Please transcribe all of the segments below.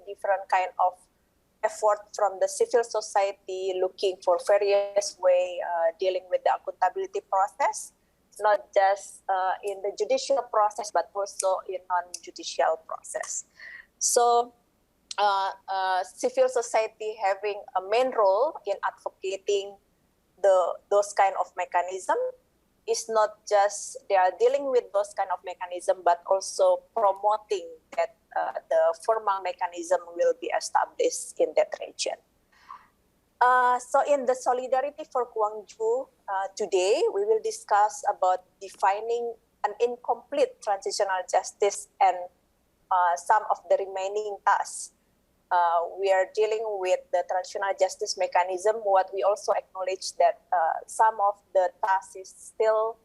different kind of effort from the civil society looking for various way dealing with the accountability process, not just in the judicial process, but also in non-judicial process. So civil society having a main role in advocating those kind of mechanism is not just they are dealing with those kind of mechanism, but also promoting that the formal mechanism will be established in that region. So in the Solidarity for Gwangju today, we will discuss about defining an incomplete transitional justice and some of the remaining tasks. We are dealing with the transitional justice mechanism. What we also acknowledge that some of the tasks is still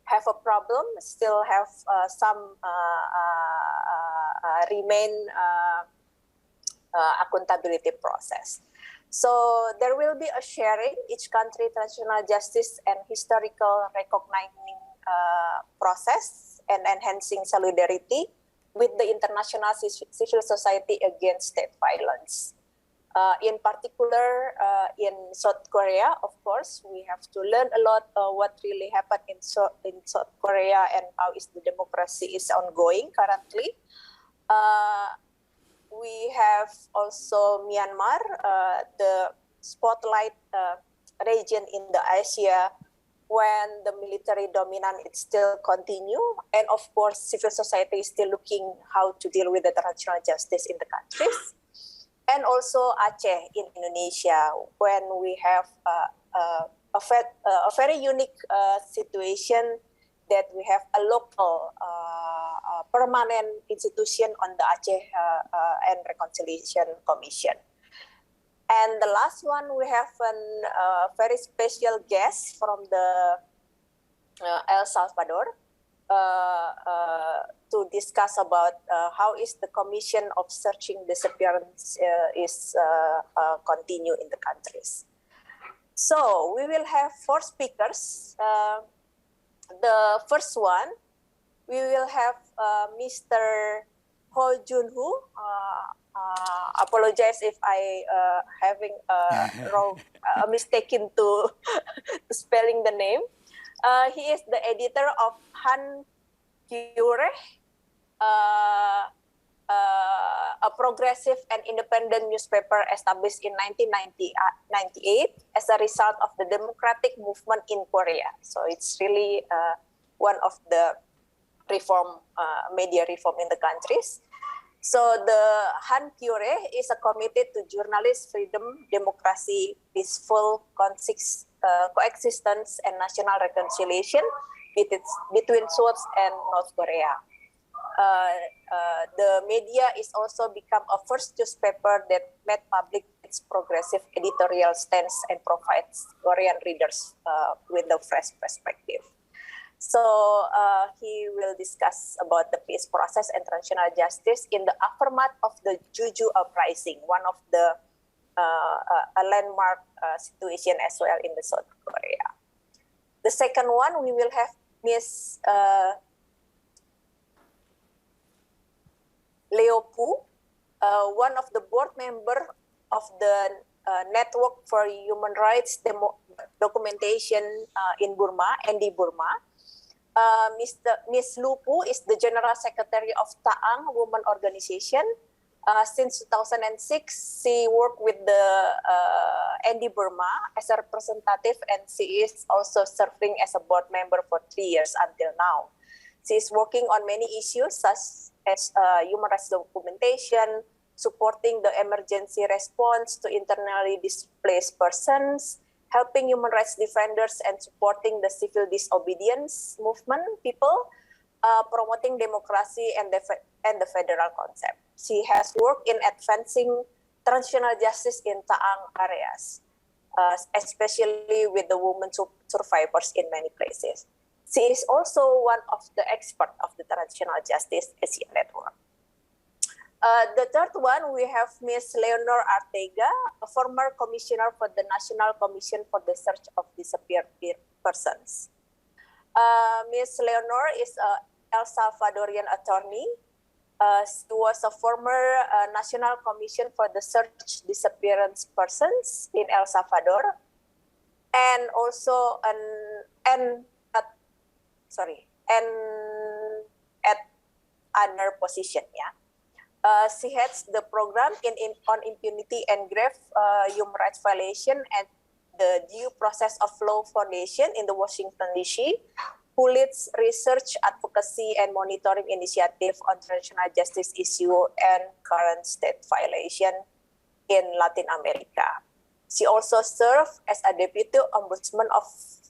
have a problem, still have some remain accountability process. So there will be a sharing each country transitional justice and historical recognizing process and enhancing solidarity with the international civil society against state violence. In particular, in South Korea, of course, we have to learn a lot what really happened in South Korea and how is the democracy is ongoing currently. We have also Myanmar, the spotlight region in the Asia when the military dominance it still continue, and of course civil society is still looking how to deal with the transitional justice in the countries, and also Aceh in Indonesia when we have a very unique situation that we have a local permanent institution on the Aceh and Reconciliation Commission. And the last one, we have a very special guest from the El Salvador to discuss about how is the commission of searching disappearance is continue in the countries. So we will have 4 speakers. The first one, we will have Mr. Ho-Joon. Apologize if I having wrong mistaken to spelling the name. He is the editor of Han Kyure, a progressive and independent newspaper established in 1998 as a result of the democratic movement in Korea. So it's really one of the reform, media reform in the countries. So the Han Kyure is committed to journalist freedom, democracy, peaceful coexistence, and national reconciliation between South and North Korea. The media is also become a first newspaper that made public its progressive editorial stance and provides Korean readers with a fresh perspective. So he will discuss about the peace process and transitional justice in the aftermath of the Jeju uprising, one of the a landmark situation as well in the South Korea. The second one, we will have Ms. Leo Pu, one of the board member of the Network for Human Rights Documentation in Burma, ND Burma. Ms. Lupu is the General Secretary of Taang Women Organization. Since 2006, she worked with the ND Burma as a representative, and she is also serving as a board member for 3 years until now. She is working on many issues such as human rights documentation, supporting the emergency response to internally displaced persons, helping human rights defenders and supporting the civil disobedience movement people, promoting democracy and the federal concept. She has worked in advancing transitional justice in Taang areas, especially with the women survivors in many places. She is also one of the experts of the Transitional Justice Asia Network. The third one, we have Ms. Leonor Arteaga, a former commissioner for the National Commission for the Search of Disappeared Persons. Ms. Leonor is an El Salvadorian attorney. She was a former National Commission for the Search Disappearance Persons in El Salvador, and also at other position. Yeah, she heads the program on impunity and grave human rights violation at the Due Process of Law Foundation in the Washington D.C., who leads research, advocacy, and monitoring initiative on transitional justice issue and current state violation in Latin America. She also served as a deputy ombudsman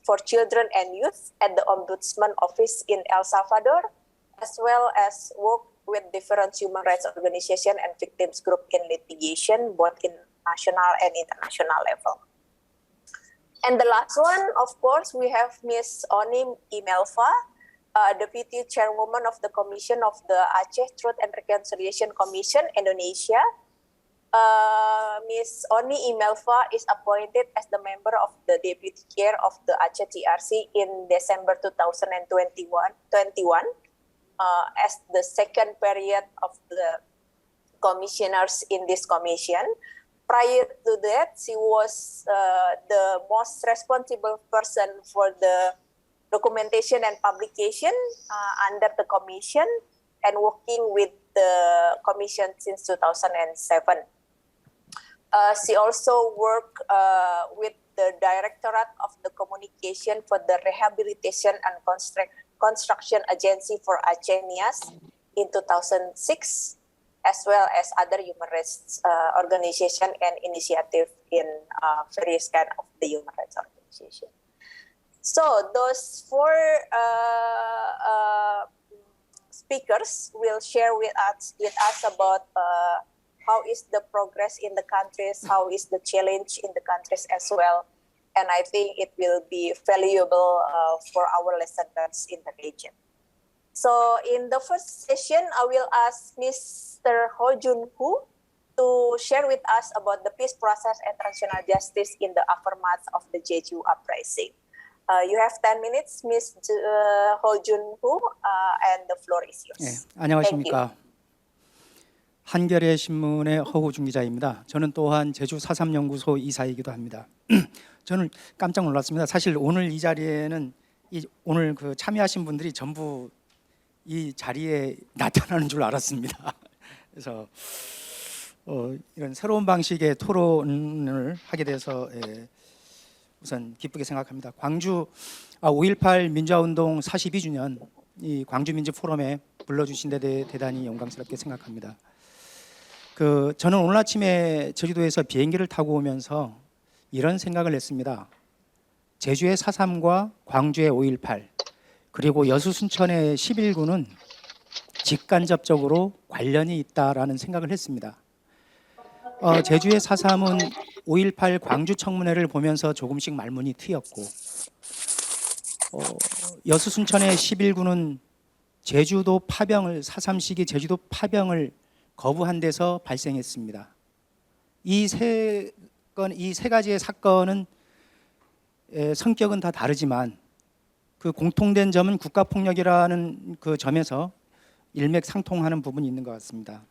for children and youth at the Ombudsman Office in El Salvador, as well as worked with different human rights organizations and victims group in litigation, both in national and international level. And the last one, of course, we have Ms. Oni Imelva, Deputy Chairwoman of the Commission of the Aceh Truth and Reconciliation Commission, Indonesia. Ms. Oni Imelva is appointed as the member of the Deputy Chair of the Aceh TRC in December 2021 as the second period of the commissioners in this commission. Prior to that, she was the most responsible person for the documentation and publication under the commission and working with the commission since 2007. She also worked with the Directorate of the Communication for the Rehabilitation and Construction Agency for Aceh NIAS in 2006. As well as other human rights organization and initiative in various kind of the human rights organization. So those four speakers will share with us about how is the progress in the countries, how is the challenge in the countries as well, and I think it will be valuable for our listeners in the region. So in the first session, I will ask Mr. Ho-Joon to share with us about the peace process and transitional justice in the aftermath of the Jeju uprising. You have 10 minutes, Ms. Ho-Joon, and the floor is yours. 네, 안녕하십니까. 한겨레 신문의 허호준 기자입니다. 저는 또한 제주 4.3 연구소 이사이기도 합니다. 저는 깜짝 놀랐습니다. 사실 오늘 이 자리에는 오늘 그 참여하신 분들이 전부 이 자리에 나타나는 줄 알았습니다. 그래서 이런 새로운 방식의 토론을 하게 돼서 우선 기쁘게 생각합니다. 5.18 민주화운동 42주년 이 광주민주포럼에 불러주신 데 대단히 영광스럽게 생각합니다. 저는 오늘 아침에 제주도에서 비행기를 타고 오면서 이런 생각을 했습니다. 제주의 4.3과 광주의 5.18 그리고 여수 순천의 11구는 직간접적으로 관련이 있다라는 생각을 했습니다. 제주의 4.3은 5.18 광주 청문회를 보면서 조금씩 말문이 트였고 여수 순천의 11구는 제주도 파병을 4.3 시기 제주도 파병을 거부한 데서 발생했습니다. 이 세 가지의 사건은 성격은 다 다르지만 그 공통된 점은 국가폭력이라는 그 점에서 일맥상통하는 부분이 있는 것 같습니다.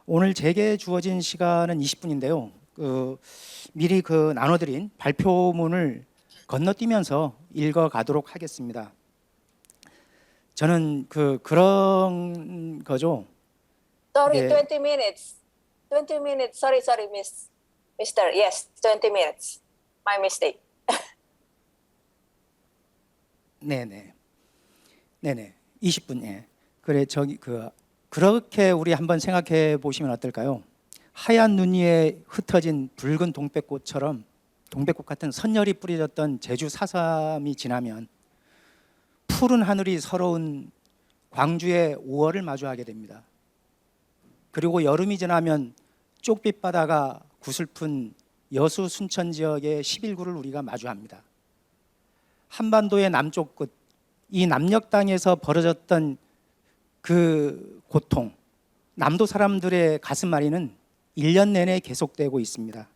오늘 제게 주어진 시간은 20분인데요. 미리 나눠드린 발표문을 건너뛰면서 읽어가도록 하겠습니다. 저는 그런 거죠. Sorry, 20 minutes. 20 minutes. Sorry, Mister. Yes, 20 minutes. My mistake. 네네. 20분. 예. 그래 그렇게 우리 한번 생각해 보시면 어떨까요? 하얀 눈 위에 흩어진 붉은 동백꽃처럼 동백꽃 같은 선열이 뿌려졌던 제주 4.3이 지나면 푸른 하늘이 서러운 광주의 5월을 마주하게 됩니다. 그리고 여름이 지나면 쪽빛 바다가 구슬픈 여수 순천 지역의 11구를 우리가 마주합니다. 한반도의 남쪽 끝, 이 남녘 땅에서 벌어졌던 그 고통, 남도 사람들의 가슴앓이는 1년 내내 계속되고 있습니다.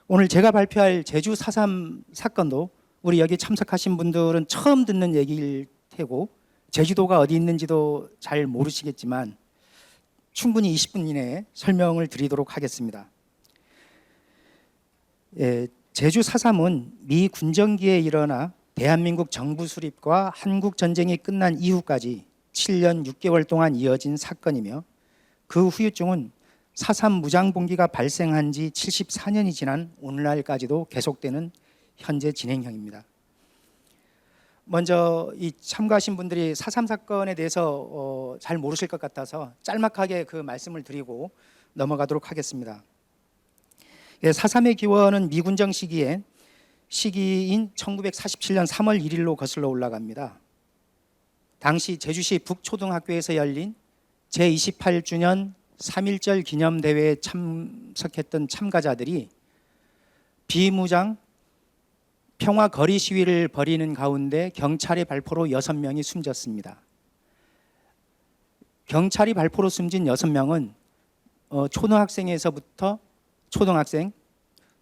오늘 제가 발표할 제주 4.3 사건도 우리 여기 참석하신 분들은 처음 듣는 얘기일 테고 제주도가 어디 있는지도 잘 모르시겠지만 충분히 20분 이내에 설명을 드리도록 하겠습니다. 제주 4.3은 미 군정기에 일어나 대한민국 정부 수립과 한국 전쟁이 끝난 이후까지 7년 6개월 동안 이어진 사건이며 그 후유증은 4.3 무장봉기가 발생한 지 74년이 지난 오늘날까지도 계속되는 현재 진행형입니다. 먼저 이 참가하신 분들이 4.3 사건에 대해서 잘 모르실 것 같아서 짤막하게 그 말씀을 드리고 넘어가도록 하겠습니다. 4.3의 기원은 미군정 시기인 1947년 3월 1일로 거슬러 올라갑니다. 당시 제주시 북초등학교에서 열린 제28주년 3.1절 기념대회에 참석했던 참가자들이 비무장 평화 거리 시위를 벌이는 가운데 경찰의 발포로 6명이 숨졌습니다. 경찰이 발포로 숨진 6명은 초등학생에서부터 초등학생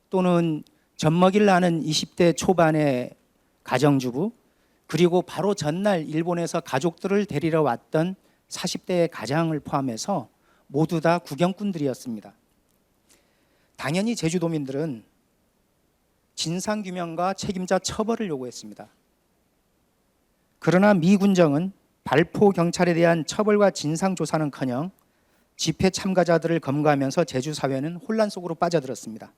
또는 젖먹이를 나는 20대 초반의 가정주부, 그리고 바로 전날 일본에서 가족들을 데리러 왔던 40대의 가장을 포함해서 모두 다 구경꾼들이었습니다. 당연히 제주도민들은 진상규명과 책임자 처벌을 요구했습니다. 그러나 미 군정은 발포 경찰에 대한 처벌과 진상조사는커녕 집회 참가자들을 검거하면서 제주 사회는 혼란 속으로 빠져들었습니다.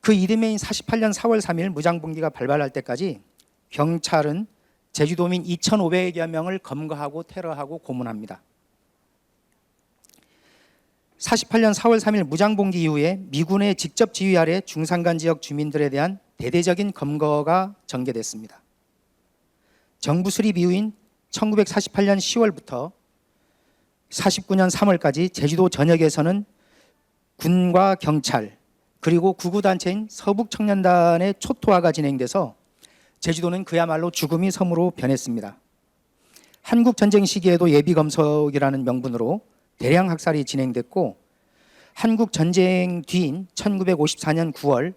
그 이듬해인 48년 4월 3일 무장봉기가 발발할 때까지 경찰은 제주도민 2,500여 명을 검거하고 테러하고 고문합니다. 48년 4월 3일 무장봉기 이후에 미군의 직접 지휘 아래 중산간 지역 주민들에 대한 대대적인 검거가 전개됐습니다. 정부 수립 이후인 1948년 10월부터 49년 3월까지 제주도 전역에서는 군과 경찰 그리고 구구단체인 서북청년단의 초토화가 진행돼서 제주도는 그야말로 죽음이 섬으로 변했습니다. 한국전쟁 시기에도 예비검석이라는 명분으로 대량 학살이 진행됐고, 한국전쟁 뒤인 1954년 9월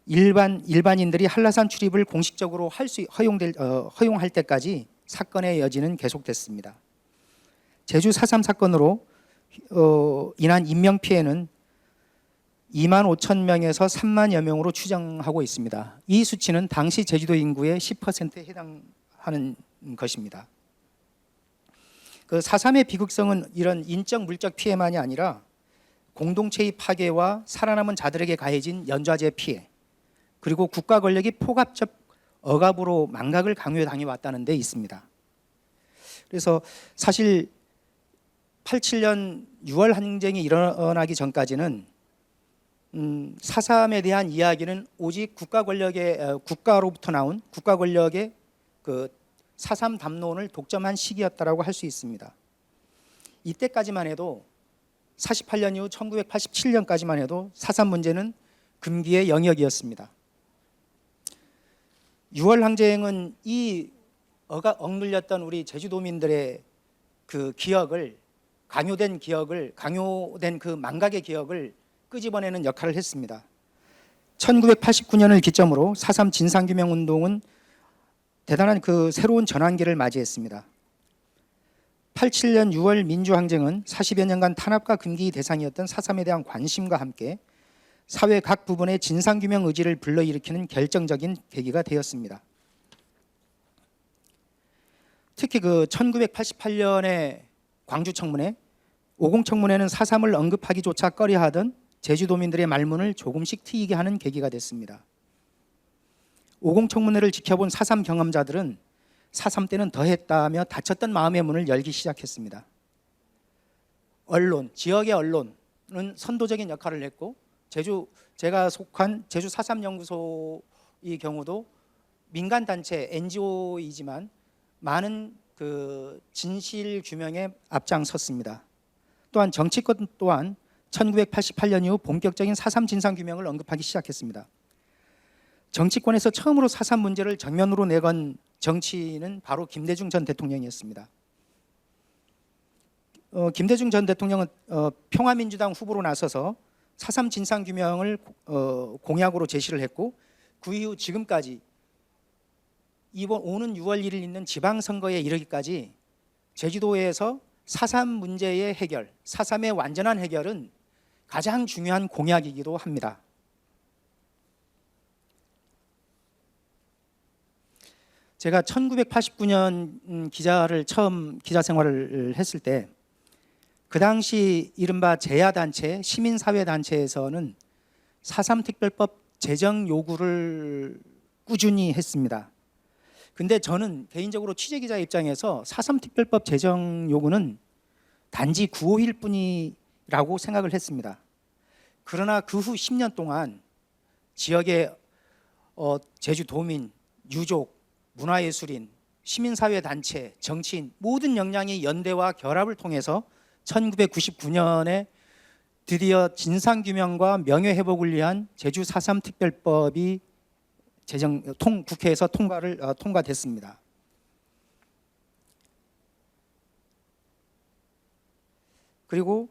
일반인들이 한라산 출입을 공식적으로 허용할 때까지 사건의 여지는 계속됐습니다. 제주 4.3 사건으로 인한 인명피해는 2만 5천 명에서 3만여 명으로 추정하고 있습니다. 이 수치는 당시 제주도 인구의 10%에 해당하는 것입니다. 그 4.3의 비극성은 이런 인적 물적 피해만이 아니라 공동체의 파괴와 살아남은 자들에게 가해진 연좌제 피해, 그리고 국가 권력이 포괄적 억압으로 망각을 강요당해 왔다는 데 있습니다. 그래서 사실 87년 6월 항쟁이 일어나기 전까지는 4.3에 대한 이야기는 오직 국가로부터 나온 국가 권력의 그 4.3 담론을 독점한 시기였다라고 할 수 있습니다. 이때까지만 해도 48년 이후 1987년까지만 해도 4.3 문제는 금기의 영역이었습니다. 6월 항쟁은 이 억눌렸던 우리 제주도민들의 그 기억을, 강요된 그 망각의 기억을 끄집어내는 역할을 했습니다. 1989년을 기점으로 4.3 진상규명운동은 대단한 그 새로운 전환기를 맞이했습니다. 87년 6월 민주항쟁은 40여 년간 탄압과 금기 대상이었던 4.3에 대한 관심과 함께 사회 각 부분의 진상규명 의지를 불러일으키는 결정적인 계기가 되었습니다. 특히 그 1988년에 광주청문회, 오공청문회는 4.3을 언급하기조차 꺼려하던 제주도민들의 말문을 조금씩 트이게 하는 계기가 됐습니다. 오공청문회를 지켜본 4.3 경험자들은 4.3 때는 더했다며 닫혔던 마음의 문을 열기 시작했습니다. 언론, 지역의 언론은 선도적인 역할을 했고, 제가 속한 제주 4.3 연구소의 경우도 민간단체 NGO이지만 많은 그 진실 규명에 앞장섰습니다. 또한 정치권 또한 1988년 이후 본격적인 4.3 진상 규명을 언급하기 시작했습니다. 정치권에서 처음으로 4.3 문제를 정면으로 내건 정치인은 바로 김대중 전 대통령이었습니다. 김대중 전 대통령은 평화민주당 후보로 나서서 4.3 진상 규명을 공약으로 제시를 했고, 그 이후 지금까지 오는 6월 1일 있는 지방선거에 이르기까지 제주도에서 4.3 문제의 해결, 4.3의 완전한 해결은 가장 중요한 공약이기도 합니다. 제가 1989년 처음 기자 생활을 했을 때 그 당시 이른바 제야단체, 시민사회단체에서는 4.3 특별법 제정 요구를 꾸준히 했습니다. 근데 저는 개인적으로 취재기자 입장에서 4.3 특별법 제정 요구는 단지 구호일 뿐이라고 생각을 했습니다. 그러나 그 후 10년 동안 지역의 제주도민, 유족, 문화예술인, 시민사회단체, 정치인 모든 역량이 연대와 결합을 통해서 1999년에 드디어 진상규명과 명예회복을 위한 제주 4.3 특별법이 국회에서 통과됐습니다. 그리고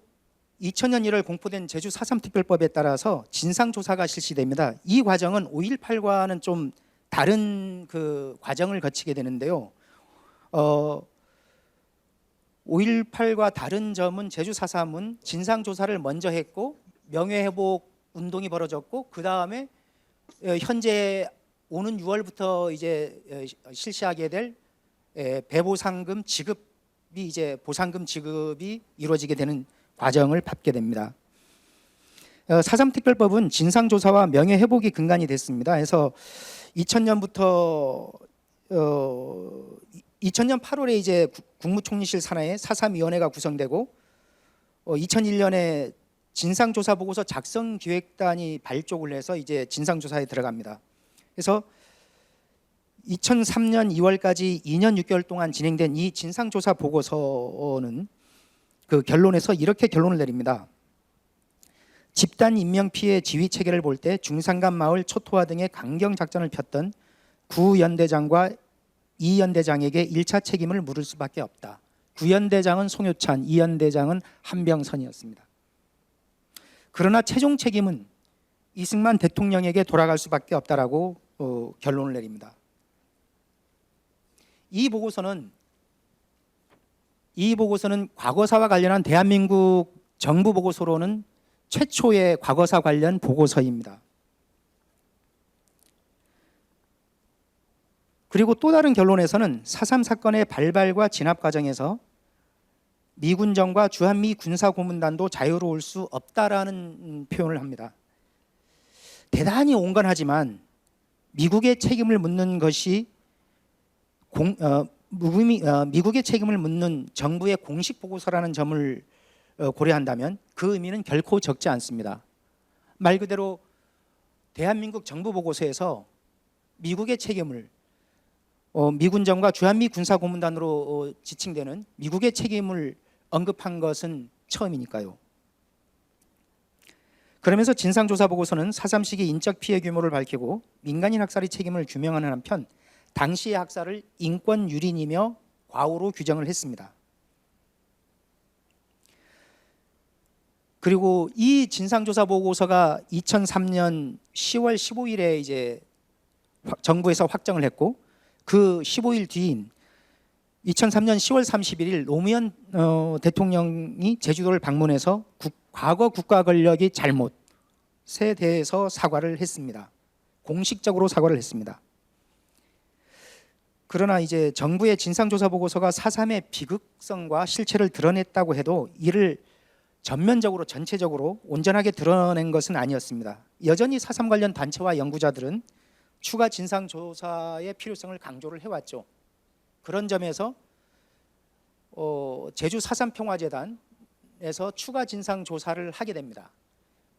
2000년 1월 공포된 제주 4.3 특별법에 따라서 진상조사가 실시됩니다. 이 과정은 5.18과는 좀 다른 그 과정을 거치게 되는데요. 5.18과 다른 점은 제주 4.3은 진상조사를 먼저 했고 명예회복 운동이 벌어졌고 그 다음에 현재 오는 6월부터 이제 실시하게 될 배보상금 지급이 이제 보상금 지급이 이루어지게 되는 과정을 밟게 됩니다. 4.3 특별법은 진상조사와 명예회복이 근간이 됐습니다. 그래서 2000년부터 2000년 8월에 이제 국무총리실 산하에 4.3위원회가 구성되고 2001년에 진상조사 보고서 작성 기획단이 발족을 해서 이제 진상조사에 들어갑니다. 그래서 2003년 2월까지 2년 6개월 동안 진행된 이 진상조사 보고서는 그 결론에서 이렇게 결론을 내립니다. 집단 인명피해 지휘 체계를 볼 때 중산간 마을 초토화 등의 강경 작전을 폈던 구연대장과 이연대장에게 1차 책임을 물을 수밖에 없다. 구연대장은 송효찬, 이연대장은 한병선이었습니다. 그러나 최종 책임은 이승만 대통령에게 돌아갈 수밖에 없다라고 결론을 내립니다. 이 보고서는 과거사와 관련한 대한민국 정부 보고서로는 최초의 과거사 관련 보고서입니다. 그리고 또 다른 결론에서는 4.3 사건의 발발과 진압 과정에서 미군정과 주한미 군사고문단도 자유로울 수 없다라는 표현을 합니다. 대단히 온건하지만 미국의 책임을 묻는 것이 미국의 책임을 묻는 정부의 공식 보고서라는 점을 고려한다면 그 의미는 결코 적지 않습니다. 말 그대로 대한민국 정부 보고서에서 미국의 책임을 미군정과 주한미 군사고문단으로 지칭되는 미국의 책임을 언급한 것은 처음이니까요. 그러면서 진상조사 보고서는 4.3 시기 인적 피해 규모를 밝히고 민간인 학살의 책임을 규명하는 한편 당시의 학살을 인권 유린이며 과오로 규정을 했습니다. 그리고 이 진상조사 보고서가 2003년 10월 15일에 이제 정부에서 확정을 했고 그 15일 뒤인 2003년 10월 31일 노무현 대통령이 제주도를 방문해서 과거 국가 권력의 잘못에 대해서 사과를 했습니다. 공식적으로 사과를 했습니다. 그러나 이제 정부의 진상조사 보고서가 4.3의 비극성과 실체를 드러냈다고 해도 이를 전면적으로 전체적으로 온전하게 드러낸 것은 아니었습니다. 여전히 4.3 관련 단체와 연구자들은 추가 진상조사의 필요성을 강조를 해왔죠. 그런 점에서 제주 4.3 평화재단에서 추가 진상조사를 하게 됩니다.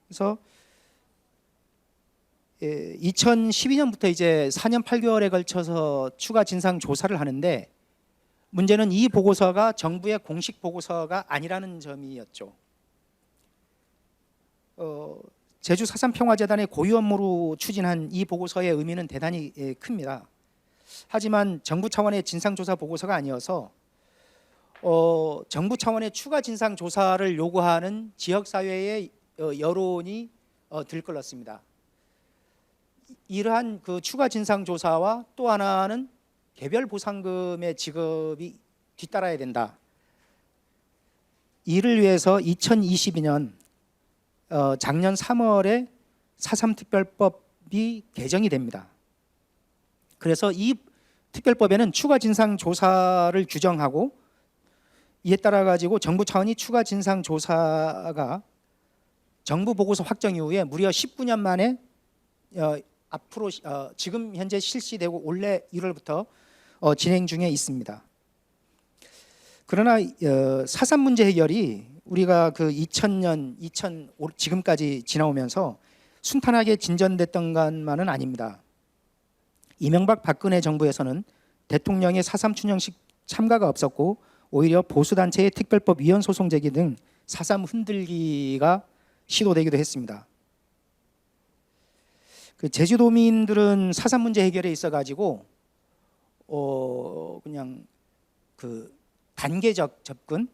그래서 2012년부터 이제 4년 8개월에 걸쳐서 추가 진상조사를 하는데 문제는 이 보고서가 정부의 공식 보고서가 아니라는 점이었죠. 제주 4.3 평화재단의 고유 업무로 추진한 이 보고서의 의미는 대단히 큽니다. 하지만 정부 차원의 진상조사 보고서가 아니어서 정부 차원의 추가 진상조사를 요구하는 지역사회의 여론이 들끓었습니다. 이러한 그 추가 진상조사와 또 하나는 개별 보상금의 지급이 뒤따라야 된다. 이를 위해서 2022년 작년 3월에 4.3 특별법이 개정이 됩니다. 그래서 이 특별법에는 추가 진상 조사를 규정하고 이에 따라 가지고 정부 차원이 추가 진상 조사가 정부 보고서 확정 이후에 무려 19년 만에 앞으로 지금 현재 실시되고 올해 1월부터 진행 중에 있습니다. 그러나 4.3 문제 해결이 우리가 그 2000년, 지금까지 지나오면서 순탄하게 진전됐던 것만은 아닙니다. 이명박 박근혜 정부에서는 대통령의 4.3 추념식 참가가 없었고 오히려 보수단체의 특별법 위헌 소송 제기 등 4.3 흔들기가 시도되기도 했습니다. 그 제주도민들은 4.3 문제 해결에 있어 가지고 그냥 그 단계적 접근,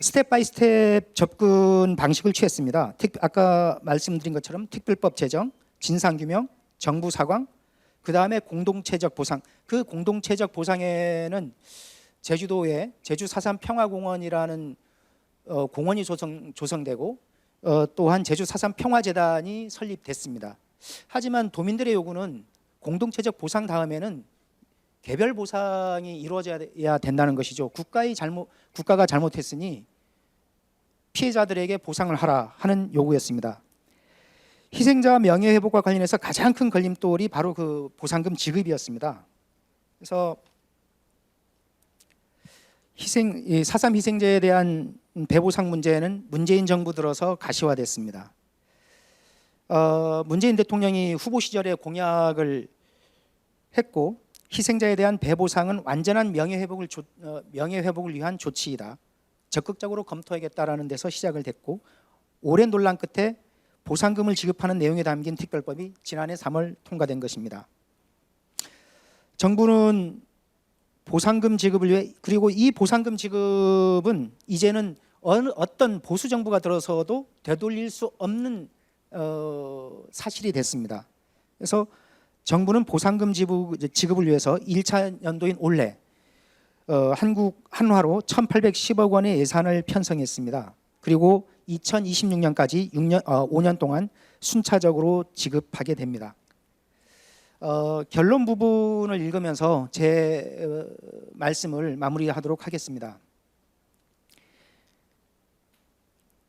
스텝 바이 스텝 접근 방식을 취했습니다. 아까 말씀드린 것처럼 특별법 제정, 진상규명, 정부 사과ng, 그 다음에 공동체적 보상. 그 공동체적 보상에는 제주도에 제주 4.3 평화공원이라는 공원이 조성되고 또한 제주 4.3 평화재단이 설립됐습니다. 하지만 도민들의 요구는 공동체적 보상 다음에는 개별 보상이 이루어져야 된다는 것이죠. 국가가 잘못했으니 피해자들에게 보상을 하라 하는 요구였습니다. 희생자 명예회복과 관련해서 가장 큰 걸림돌이 바로 그 보상금 지급이었습니다. 그래서 4.3 희생자에 대한 배보상 문제는 문재인 정부 들어서 가시화됐습니다. 문재인 대통령이 후보 시절에 공약을 했고 희생자에 대한 배보상은 완전한 명예회복을 위한 조치이다. 적극적으로 검토하겠다라는 데서 시작을 됐고 오랜 논란 끝에 보상금을 지급하는 내용이 담긴 특별법이 지난해 3월 통과된 것입니다. 정부는 보상금 지급을 위해 그리고 이 보상금 지급은 이제는 어떤 보수 정부가 들어서도 되돌릴 수 없는 사실이 됐습니다. 그래서 정부는 보상금 지급을 위해서 1차 연도인 올해 한화로 1,810억 원의 예산을 편성했습니다. 그리고 2026년까지 5년 동안 순차적으로 지급하게 됩니다. 결론 부분을 읽으면서 제 말씀을 마무리하도록 하겠습니다.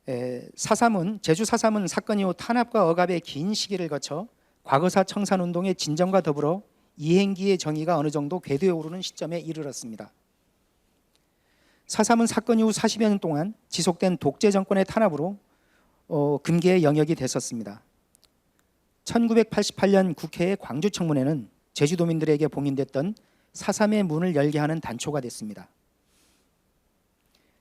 제주 4.3은 사건 이후 탄압과 억압의 긴 시기를 거쳐 과거사 청산운동의 진정과 더불어 이행기의 정의가 어느 정도 궤도에 오르는 시점에 이르렀습니다. 4.3은 사건 이후 40여 년 동안 지속된 독재 정권의 탄압으로 금계의 영역이 됐었습니다. 1988년 국회의 광주청문회는 제주도민들에게 봉인됐던 4.3의 문을 열게 하는 단초가 됐습니다.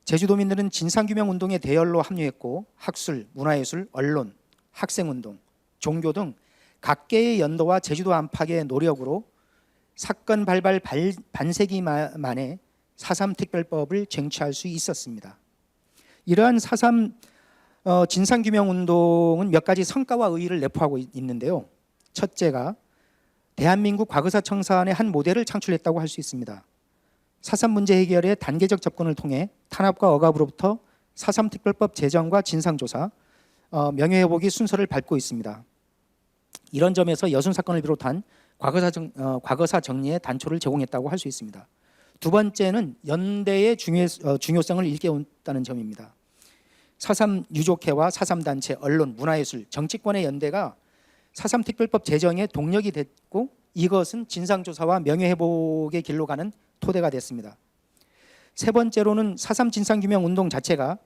제주도민들은 진상규명운동의 대열로 합류했고 학술, 문화예술, 언론, 학생운동, 종교 등 각계의 연도와 제주도 안팎의 노력으로 사건 발발 반세기 만에 4.3 특별법을 쟁취할 수 있었습니다. 이러한 4.3 진상규명운동은 몇 가지 성과와 의의를 내포하고 있는데요. 첫째가 대한민국 과거사 청산의 한 모델을 창출했다고 할 수 있습니다. 4.3 문제 해결의 단계적 접근을 통해 탄압과 억압으로부터 4.3 특별법 제정과 진상조사, 명예회복이 순서를 밟고 있습니다. 이런 점에서 여순 사건을 비롯한 과거사 정리의 단초를 제공했다고 할 수 있습니다. 두 번째는 연대의 중요성을 일깨웠다는 점입니다. 4.3 유족회와 4.3 단체, 언론, 문화예술, 정치권의 연대가 4.3 특별법 제정의 동력이 됐고 이것은 진상조사와 명예회복의 길로 가는 토대가 됐습니다. 세 번째로는 4.3 진상규명 운동 자체가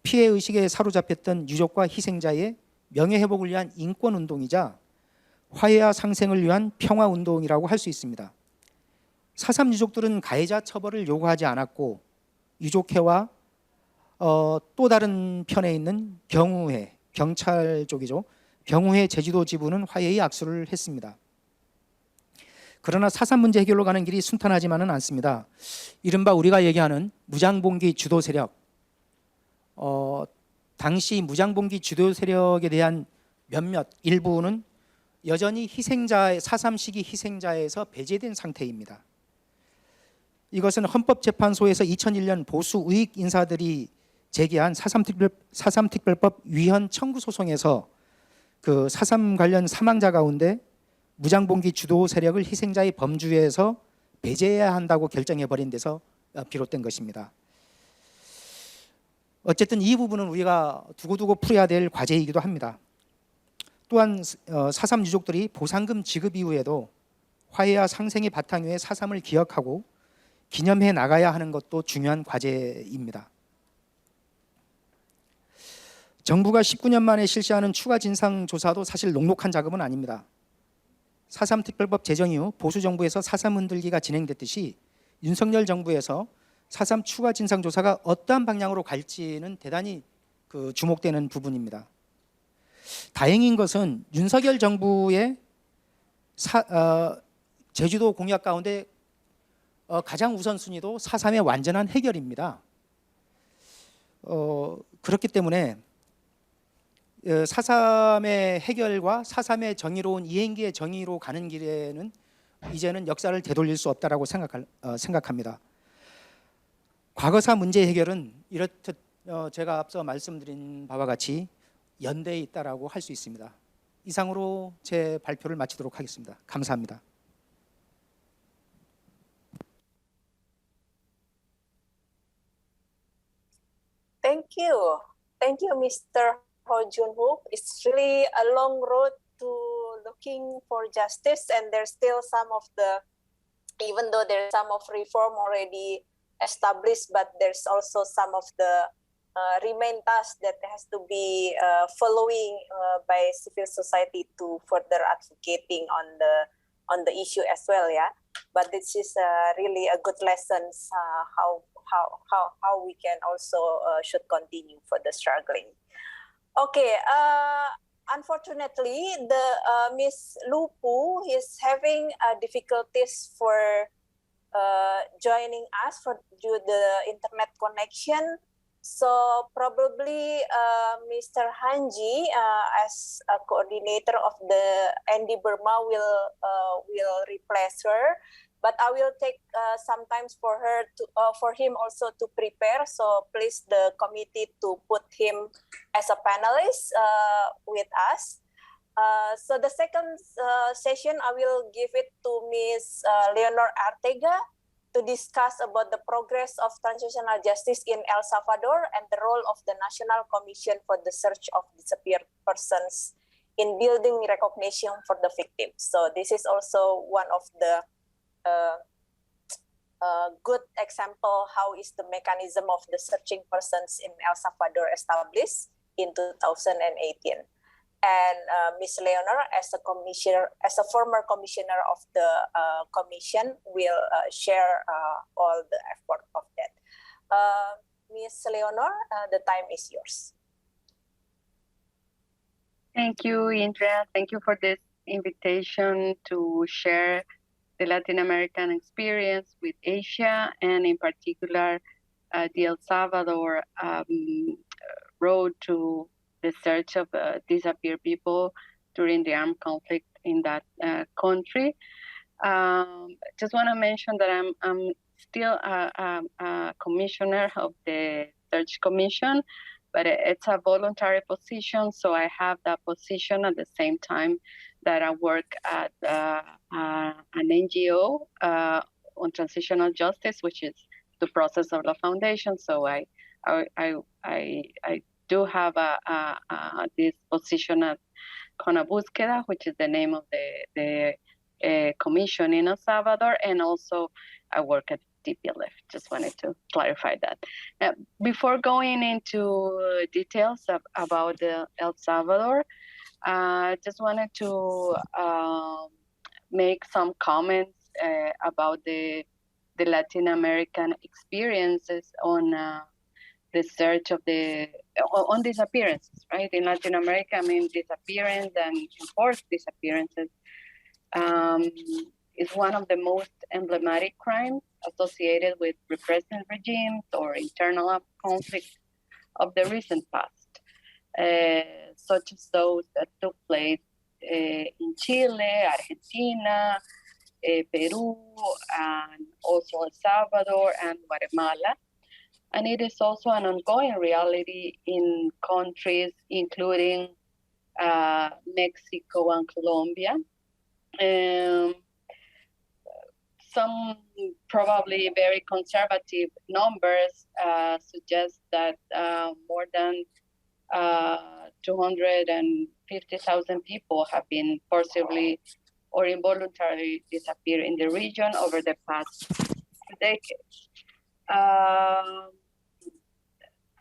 피해의식에 사로잡혔던 유족과 희생자의 명예회복을 위한 인권운동이자 화해와 상생을 위한 평화운동이라고 할 수 있습니다. 4.3 유족들은 가해자 처벌을 요구하지 않았고 유족회와 또 다른 편에 있는 경우회, 경찰 쪽이죠. 경우회 제주도 지부는 화해의 악수를 했습니다. 그러나 4.3 문제 해결로 가는 길이 순탄하지만은 않습니다. 이른바 우리가 얘기하는 무장봉기 주도 세력, 당시 무장봉기 주도 세력에 대한 몇몇 일부는 여전히 4.3 시기 희생자에서 배제된 상태입니다. 이것은 헌법재판소에서 2001년 보수 우익 인사들이 제기한 4.3특별법 위헌 청구 소송에서 그 4.3 관련 사망자 가운데 무장봉기 주도 세력을 희생자의 범주에서 배제해야 한다고 결정해버린 데서 비롯된 것입니다. 어쨌든 이 부분은 우리가 두고두고 풀어야 될 과제이기도 합니다. 또한 4.3 유족들이 보상금 지급 이후에도 화해와 상생의 바탕 위에 4.3을 기억하고 기념해 나가야 하는 것도 중요한 과제입니다. 정부가 19년 만에 실시하는 추가 진상조사도 사실 녹록한 작업은 아닙니다. 4.3 특별법 제정 이후 보수 정부에서 4.3 흔들기가 진행됐듯이 윤석열 정부에서 4.3 추가 진상조사가 어떠한 방향으로 갈지는 대단히 주목되는 부분입니다. 다행인 것은 윤석열 정부의 제주도 공약 가운데 가장 우선순위도 4.3의 완전한 해결입니다. 그렇기 때문에 4.3의 해결과 4.3의 정의로운 이행기의 정의로 가는 길에는 이제는 역사를 되돌릴 수 없다라고 생각합니다. 과거사 문제 해결은 이렇듯 제가 앞서 말씀드린 바와 같이 연대에 있다라고 할 수 있습니다. 이상으로 제 발표를 마치도록 하겠습니다. 감사합니다. Thank you, Mr. Ho-Joon. It's really a long road to looking for justice, and there's still some of the, even though there's some of reform already established, but there's also some of the remain tasks that has to be following by civil society to further advocating on the issue as well. Yeah, but this is really a good lessons how we can also should continue for the struggling. Okay. Unfortunately, the Miss Lupu is having difficulties for joining us due to the internet connection. So probably Mr. Hanji, as a coordinator of the ND Burma, will replace her. But I will take some time for her to for him also to prepare. So please the committee to put him as a panelist with us. So the second session, I will give it to Ms. Leonor Arteaga to discuss about the progress of transitional justice in El Salvador and the role of the National Commission for the Search of Disappeared Persons in building recognition for the victims. So this is also one of the good example how is the mechanism of the searching persons in El Salvador established in 2018. And Ms. Leonor, as a former commissioner of the commission, will share all the effort of that. Ms. Leonor, the time is yours. Thank you, Indra. Thank you for this invitation to share the Latin American experience with Asia, and in particular, the El Salvador road to the search of disappeared people during the armed conflict in that country. Just want to mention that I'm still a commissioner of the Search Commission, but it's a voluntary position, so I have that position at the same time that I work at an NGO on transitional justice, which is the process of the foundation. So I do have this position at Conabúsqueda, which is the name of the commission in El Salvador, and also I work at TPLF. Just wanted to clarify that. Before going into details about El Salvador, just wanted to make some comments about the Latin American experiences on the search of on disappearances, right? In Latin America, I mean, disappearance and enforced disappearances is one of the most emblematic crimes associated with repressive regimes or internal conflicts of the recent past, such as those that took place in Chile, Argentina, Peru, and also El Salvador and Guatemala. And it is also an ongoing reality in countries including Mexico and Colombia. Some probably very conservative numbers suggest that more than 250,000 people have been forcibly or involuntarily disappeared in the region over the past decades.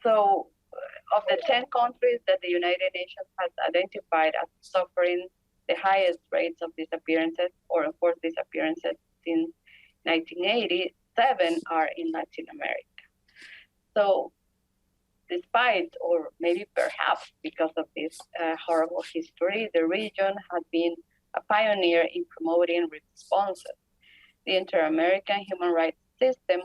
So, of the 10 countries that the United Nations has identified as suffering the highest rates of disappearances or enforced disappearances since 1980, 7 are in Latin America. So, despite, or maybe perhaps because of this horrible history, the region has been a pioneer in promoting responses. The Inter-American Human Rights System,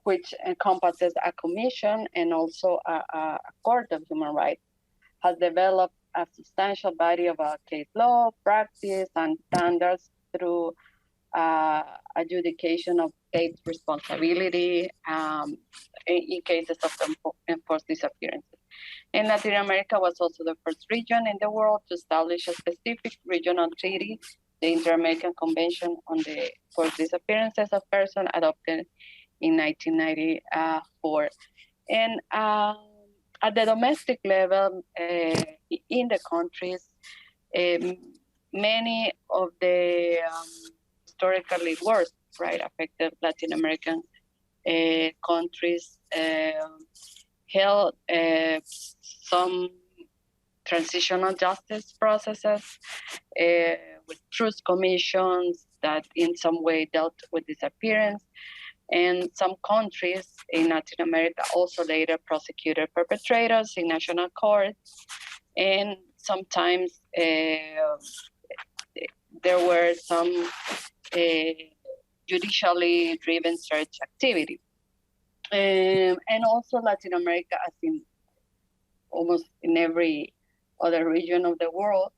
which encompasses a commission and also a court of human rights, has developed a substantial body of case law, practice, and standards through adjudication of state responsibility in cases of enforced disappearances. And Latin America was also the first region in the world to establish a specific regional treaty, the Inter-American Convention on the Forced Disappearances of Persons, adopted in 1994. And at the domestic level, in the countries, many of the historically worst, affected Latin American countries held some transitional justice processes with truth commissions that in some way dealt with disappearance. And some countries in Latin America also later prosecuted perpetrators in national courts. And sometimes there were some judicially driven search activity. And also Latin America, as in almost in every other region of the world,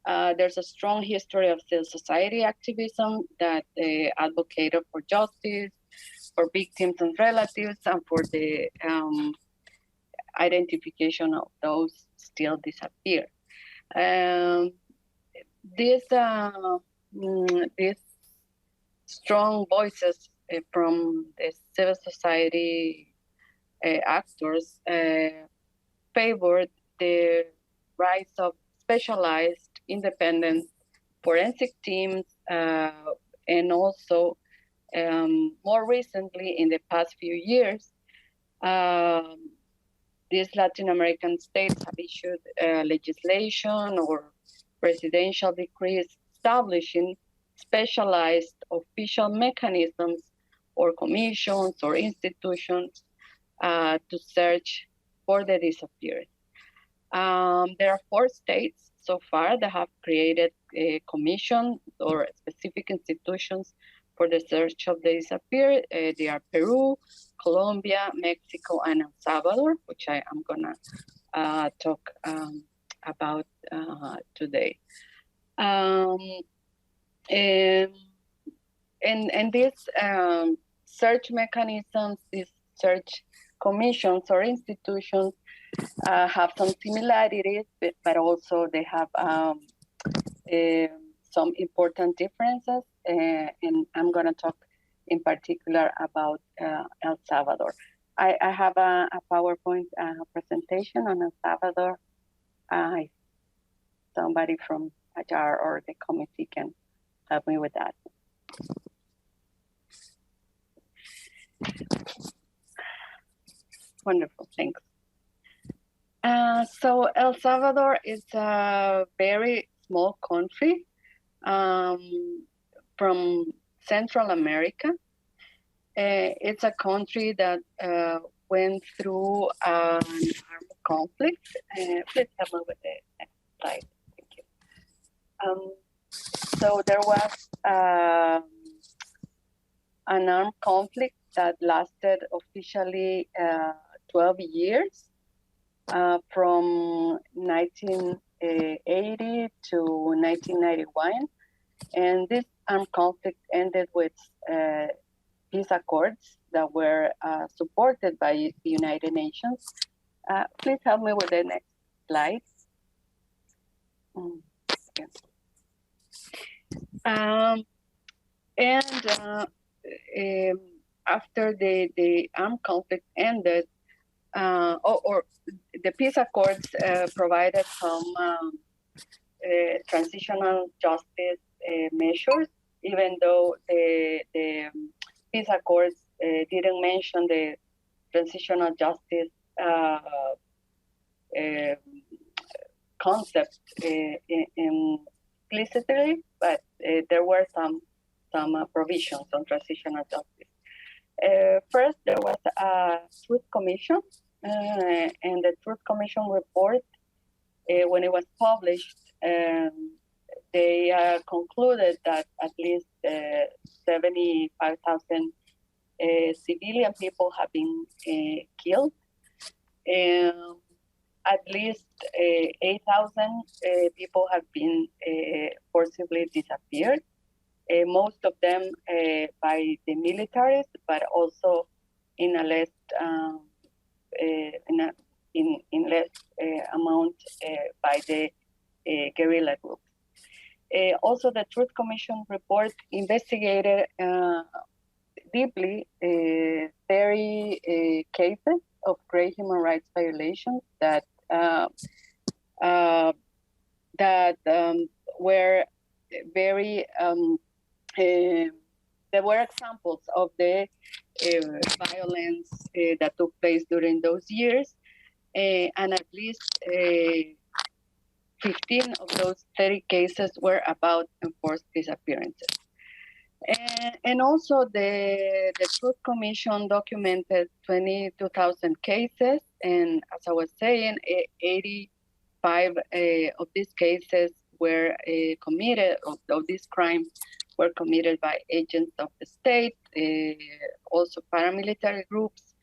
there's a strong history of civil society activism that advocated for justice, for victims and relatives, and for the identification of those still disappeared. These strong voices from the civil society actors favored the rise of specialized independent forensic teams, and also more recently, in the past few years, these Latin American states have issued legislation or presidential decrees establishing specialized official mechanisms or commissions or institutions to search for the disappeared. There are 4 states so far that have created a commission or specific institutions for the search of the disappeared. They are Peru, Colombia, Mexico, and El Salvador, which I am gonna talk about today. And these search mechanisms, these search commissions or institutions have some similarities, but also they have some important differences. And I'm going to talk in particular about El Salvador. I have a PowerPoint presentation on El Salvador. Somebody from HR or the committee can help me with that. Wonderful, thanks. So El Salvador is a very small country from Central America. It's a country that went through an armed conflict. Please help me with the next slide. Thank you. So there was an armed conflict that lasted officially 12 years. From 1980 to 1991, and this armed conflict ended with the peace accords that were supported by the United Nations. Please help me with the next slide. Okay. After the armed conflict ended, or the peace accords provided some transitional justice measures, even though the peace accords didn't mention the transitional justice concept implicitly, but there were some provisions on transitional justice. First, there was a Truth Commission, and the Truth Commission report, when it was published, they concluded that at least 75,000 civilian people have been killed. At least 8,000 people have been forcibly disappeared. Most of them by the militaries, but also in a less in less amount by the guerrilla groups. Also, the Truth Commission report investigated deeply 30 cases of great human rights violations that were very there were examples of the violence that took place during those years, and at least 15 of those 30 cases were about enforced disappearances. And also the Truth Commission documented 22,000 cases, and as I was saying, 85 of these cases were committed, of these crimes were committed by agents of the state, also paramilitary groups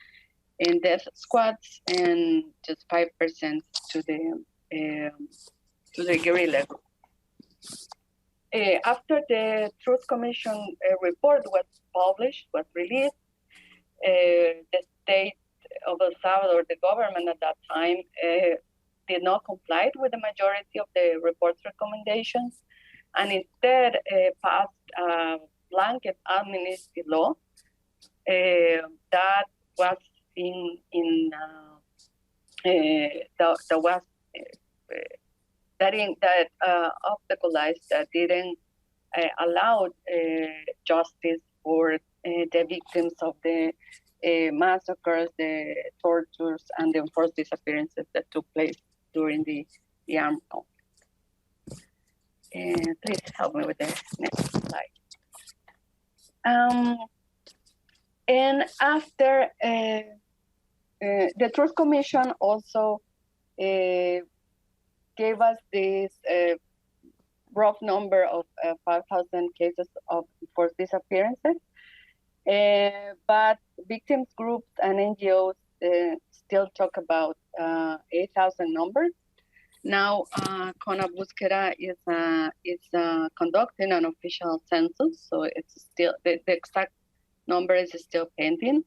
and death squads, and just 5% to the guerrilla group. After the Truth Commission report was published, was released, the state of El Salvador, the government at that time, did not comply with the majority of the report's recommendations, and instead passed a blanket amnesty law that was that obstaculized, that didn't allow justice for the victims of the massacres, the tortures, and the enforced disappearances that took place during the armed conflict. Please help me with the next slide. And after the Truth Commission also gave us this rough number of 5,000 cases of forced disappearances, but victims groups and NGOs still talk about 8,000 numbers. Now, CONA Búsqueda is conducting an official census, so it's still the exact number is still pending.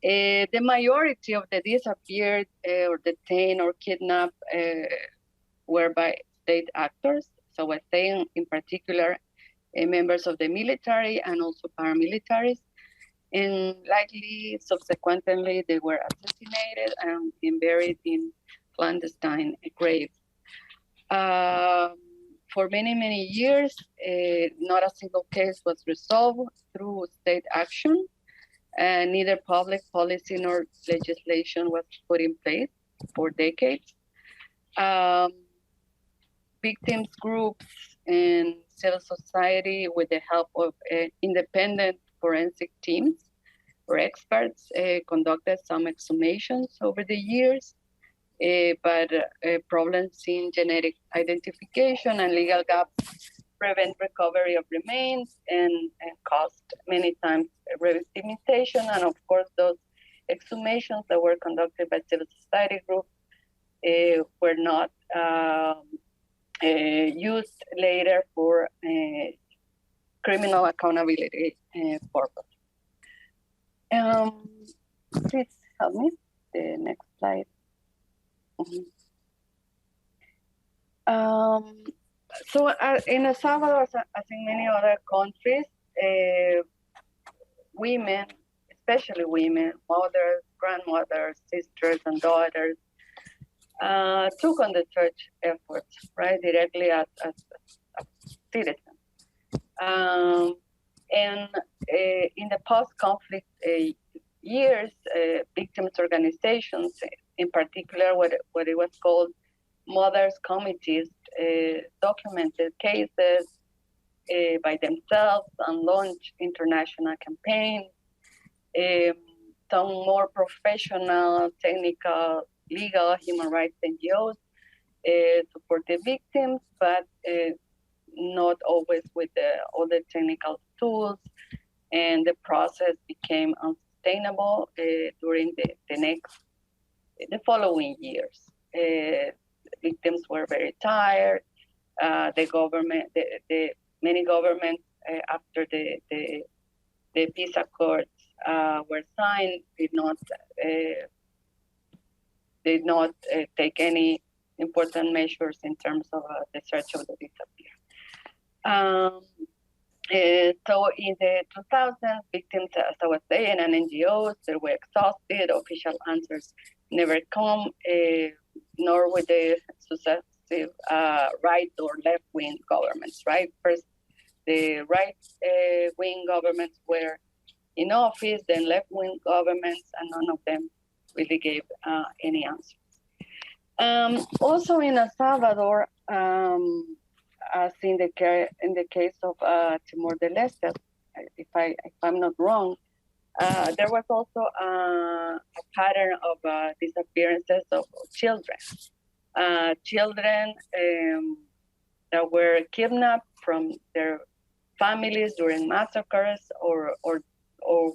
The majority of the disappeared or detained or kidnapped were by state actors. So we're saying in particular members of the military and also paramilitaries. And likely subsequently they were assassinated and buried in clandestine graves. For many, many years, not a single case was resolved through state action, and neither public policy nor legislation was put in place for decades. Victims groups and civil society, with the help of independent forensic teams or experts, conducted some exhumations over the years, but problems in genetic identification and legal gaps prevent recovery of remains and cost many times revictimization. And of course, those exhumations that were conducted by civil society groups were not used later for criminal accountability purpose. Please help me. The next slide. So in El Salvador, as in many other countries, women, especially women, mothers, grandmothers, sisters, and daughters, took on the search efforts, right, directly as citizens. And in the post-conflict years, victims organizations, in particular what it was called mothers' committees, documented cases by themselves and launched international campaigns. Some more professional, technical, legal, human rights NGOs support the victims, but not always with all the technical tools, and the process became unsustainable during the following years. Victims were very tired. The government, many governments after the peace accords were signed did not take any important measures in terms of the search of the disappeared. So in the 2000s, victims, as I was saying, and NGOs, they were exhausted. Official answers never come, nor with the successive right or left-wing governments, right? First, the right-wing governments were in office, then left-wing governments, and none of them really gave any answers. Also in El Salvador, as in the case of Timor-Leste, if I'm not wrong, there was also a pattern of disappearances of children. Children that were kidnapped from their families during massacres or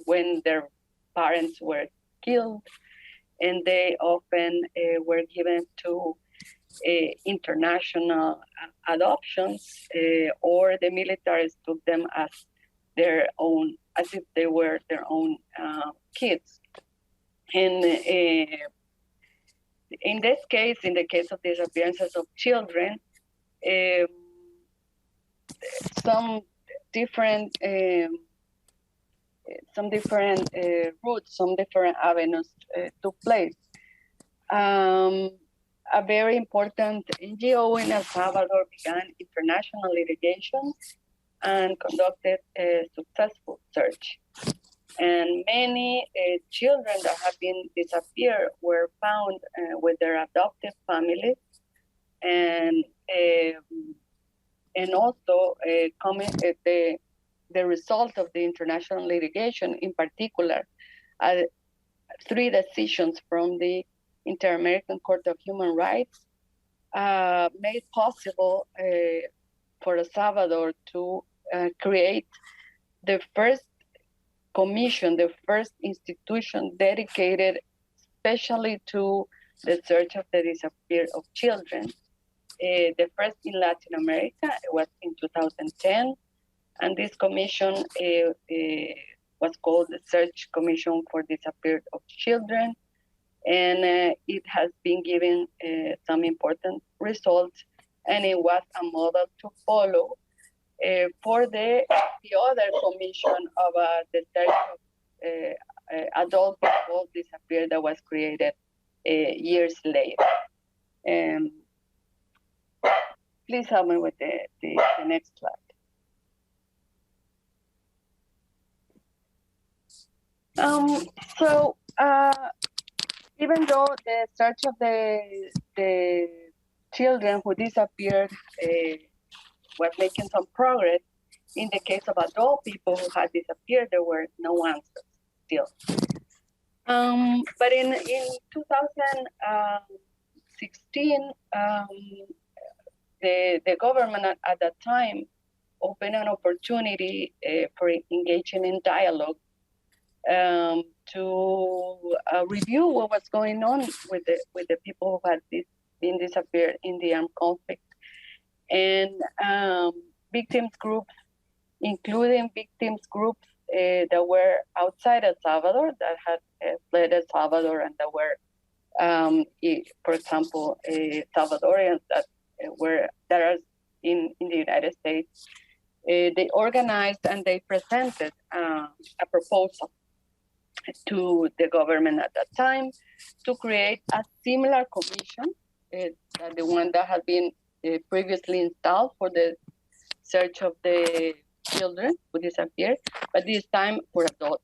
when their parents were killed, and they often were given to international adoptions, or the militaries took them as their own, as if they were their own kids. And in this case, in the case of disappearances of children, some different routes, some different avenues took place. A very important NGO in El Salvador began international litigation and conducted a successful search. And many children that have been disappeared were found with their adoptive families, and also the result of the international litigation, in particular, 3 decisions from the Inter-American Court of Human Rights made possible for El Salvador to create the first commission, the first institution dedicated especially to the search of the disappeared of children. The first in Latin America was in 2010, and this commission was called the Search Commission for Disappeared of Children, and it has been given some important results, and it was a model to follow for the other commission of the search of adult people disappeared that was created years later. Please help me with the next slide. So even though the search of the children who disappeared was making some progress, in the case of adult people who had disappeared, there were no answers still. But in 2016, the government at that time opened an opportunity for engaging in dialogue to review what was going on with the people who had been disappeared in the armed conflict. And victims groups, including victims groups that were outside El Salvador, that had fled El Salvador, and that were, for example, Salvadorians that are in the United States. They organized and they presented a proposal to the government at that time to create a similar commission, the one that had been previously installed for the search of the children who disappeared, but this time for adults.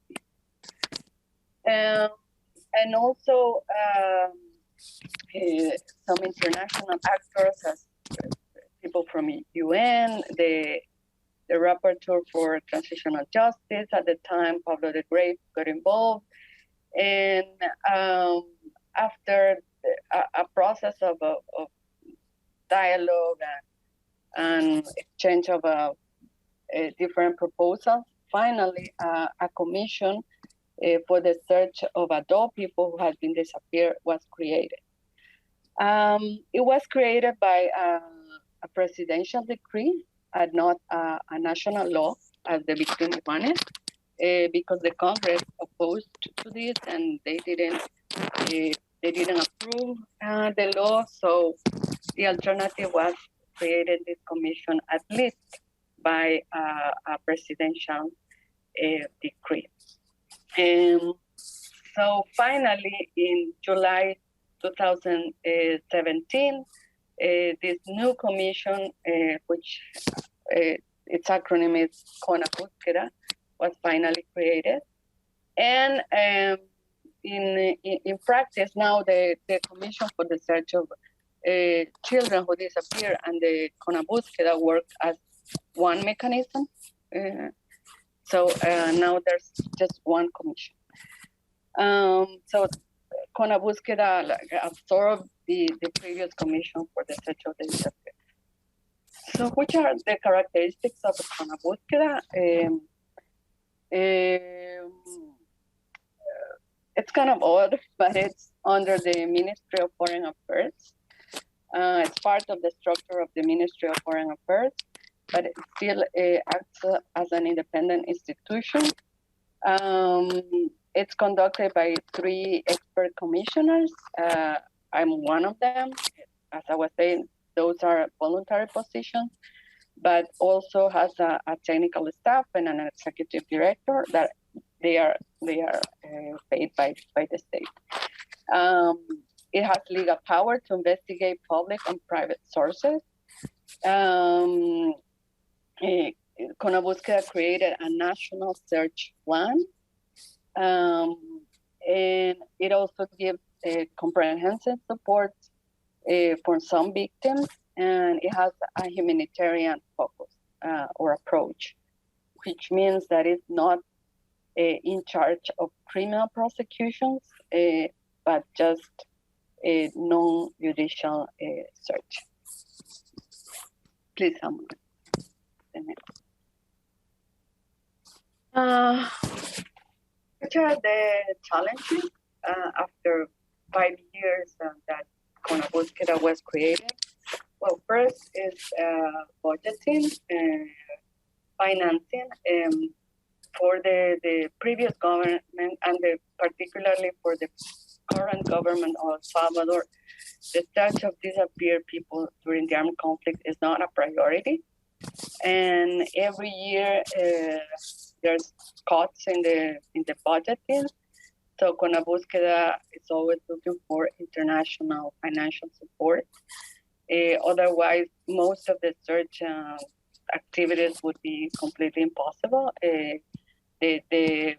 And also some international actors, as people from UN, the rapporteur for transitional justice at the time, Pablo de Grave, got involved. And after a process of dialogue and exchange of different proposals, finally a commission for the search of adult people who had been disappeared was created. It was created by a presidential decree and not a national law, as the victim wanted, because the Congress opposed to this and they didn't approve the law. So the alternative was created this commission, at least by a presidential decree. So finally, in July 2017, this new commission, which its acronym is CONABUSQUEDA, was finally created. And in practice now, the Commission for the Search of Children Who Disappear and the CONABUSQUEDA work as one mechanism. So now there's just one commission. So CONABUSQUEDA absorbed the previous commission for the search of the disappeared. So which are the characteristics of CONABUSQUEDA? It's kind of odd, but it's under the Ministry of Foreign Affairs. It's part of the structure of the Ministry of Foreign Affairs, but it still acts as an independent institution. It's conducted by 3 expert commissioners. I'm one of them. As I was saying, those are voluntary positions, but also has a technical staff and an executive director that they are paid by the state. It has legal power to investigate public and private sources. CONABUSQUEDA created a national search plan, and it also gives comprehensive support for some victims, and it has a humanitarian focus or approach, which means that it's not in charge of criminal prosecutions, but just a non-judicial search. Please, which are the challenges after 5 years that CONABUSQUEDA was created? Well, first is budgeting and financing for the previous government and particularly for the current government of El Salvador. The search of disappeared people during the armed conflict is not a priority. And every year there's cuts in the budgeting. So CONABUSQUEDA is always looking for international financial support. Otherwise, most of the search activities would be completely impossible. The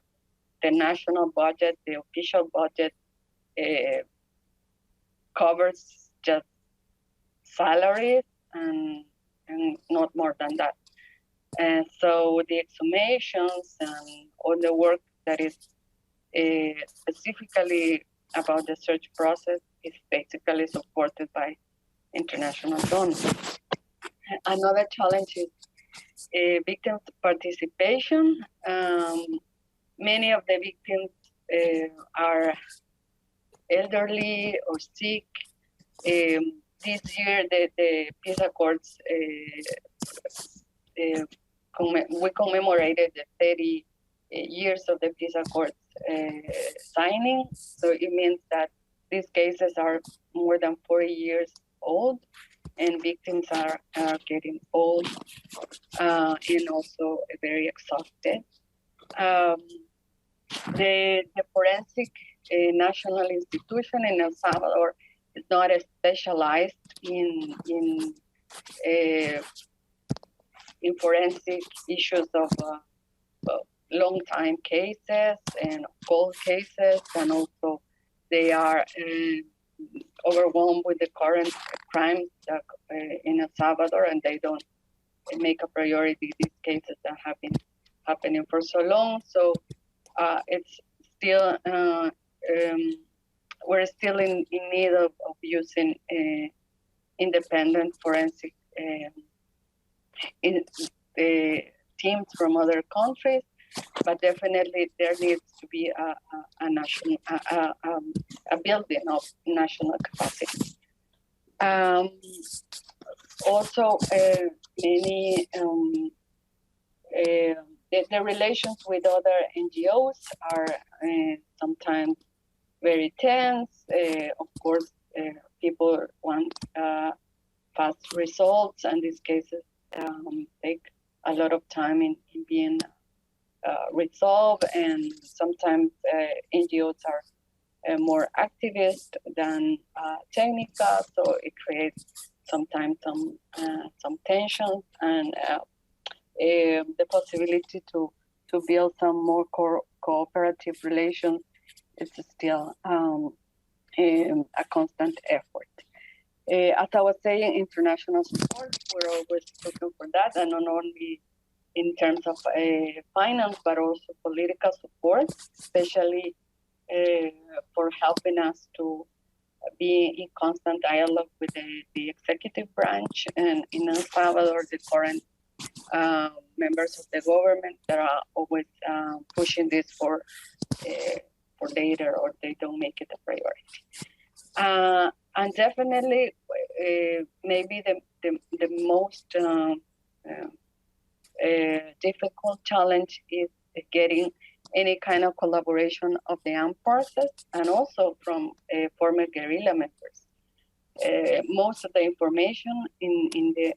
national budget, the official budget, covers just salaries and not more than that. And so the exhumations and all the work that is specifically about the search process is basically supported by international donors. Another challenge is victims' participation. Many of the victims are elderly or sick. This year, the peace accords, we commemorated the years of the peace accords signing. So it means that these cases are more than 40 years old, and victims are getting old and also very exhausted. The forensic national institution in El Salvador is not specialized in forensic issues of long time cases and cold cases, and also they are overwhelmed with the current crimes in El Salvador, and they don't make a priority these cases that have been happening for so long. So it's still we're still in need of using independent forensic teams from other countries, but definitely there needs to be a national a building of national capacity. Also, many the relations with other NGOs are sometimes very tense. Of course, people want fast results, and these cases take a lot of time in being resolved, and sometimes NGOs are more activist than technical, so it creates sometimes some tension, and the possibility to build some more cooperative relations is still a constant effort. As I was saying, international support, we're always looking for that, and not only in terms of finance, but also political support, especially for helping us to be in constant dialogue with the executive branch, and in El Salvador, the current members of the government that are always pushing this for later, or they don't make it a priority. And definitely, maybe the most difficult challenge is getting any kind of collaboration of the armed forces and also from former guerrilla members. Most of the information in the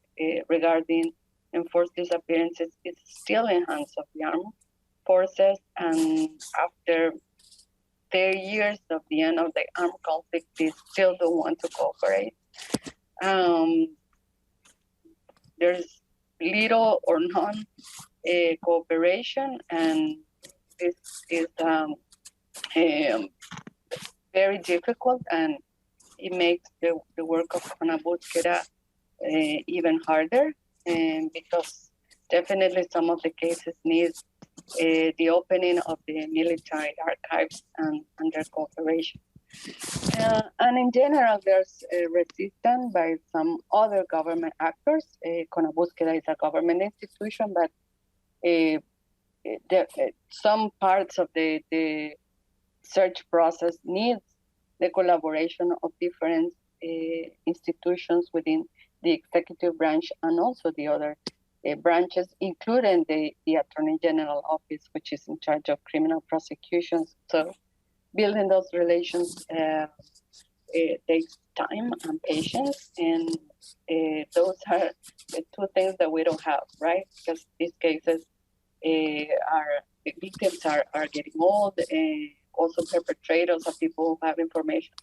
regarding enforced disappearances is still in hands of the armed forces, and after 30 years of the end of the armed conflict, they still don't want to cooperate. There's little or none cooperation, and this is very difficult, and it makes the work of una búsqueda even harder, because definitely some of the cases need the opening of the military archives and their cooperation. And in general, there's resistance by some other government actors. Conabúsqueda is a government institution, but some parts of the search process needs the collaboration of different institutions within the executive branch and also the other branches, including the Attorney General Office, which is in charge of criminal prosecutions. So building those relations takes time and patience, and those are the two things that we don't have, right? Because these cases the victims are getting old, and also perpetrators of people who have information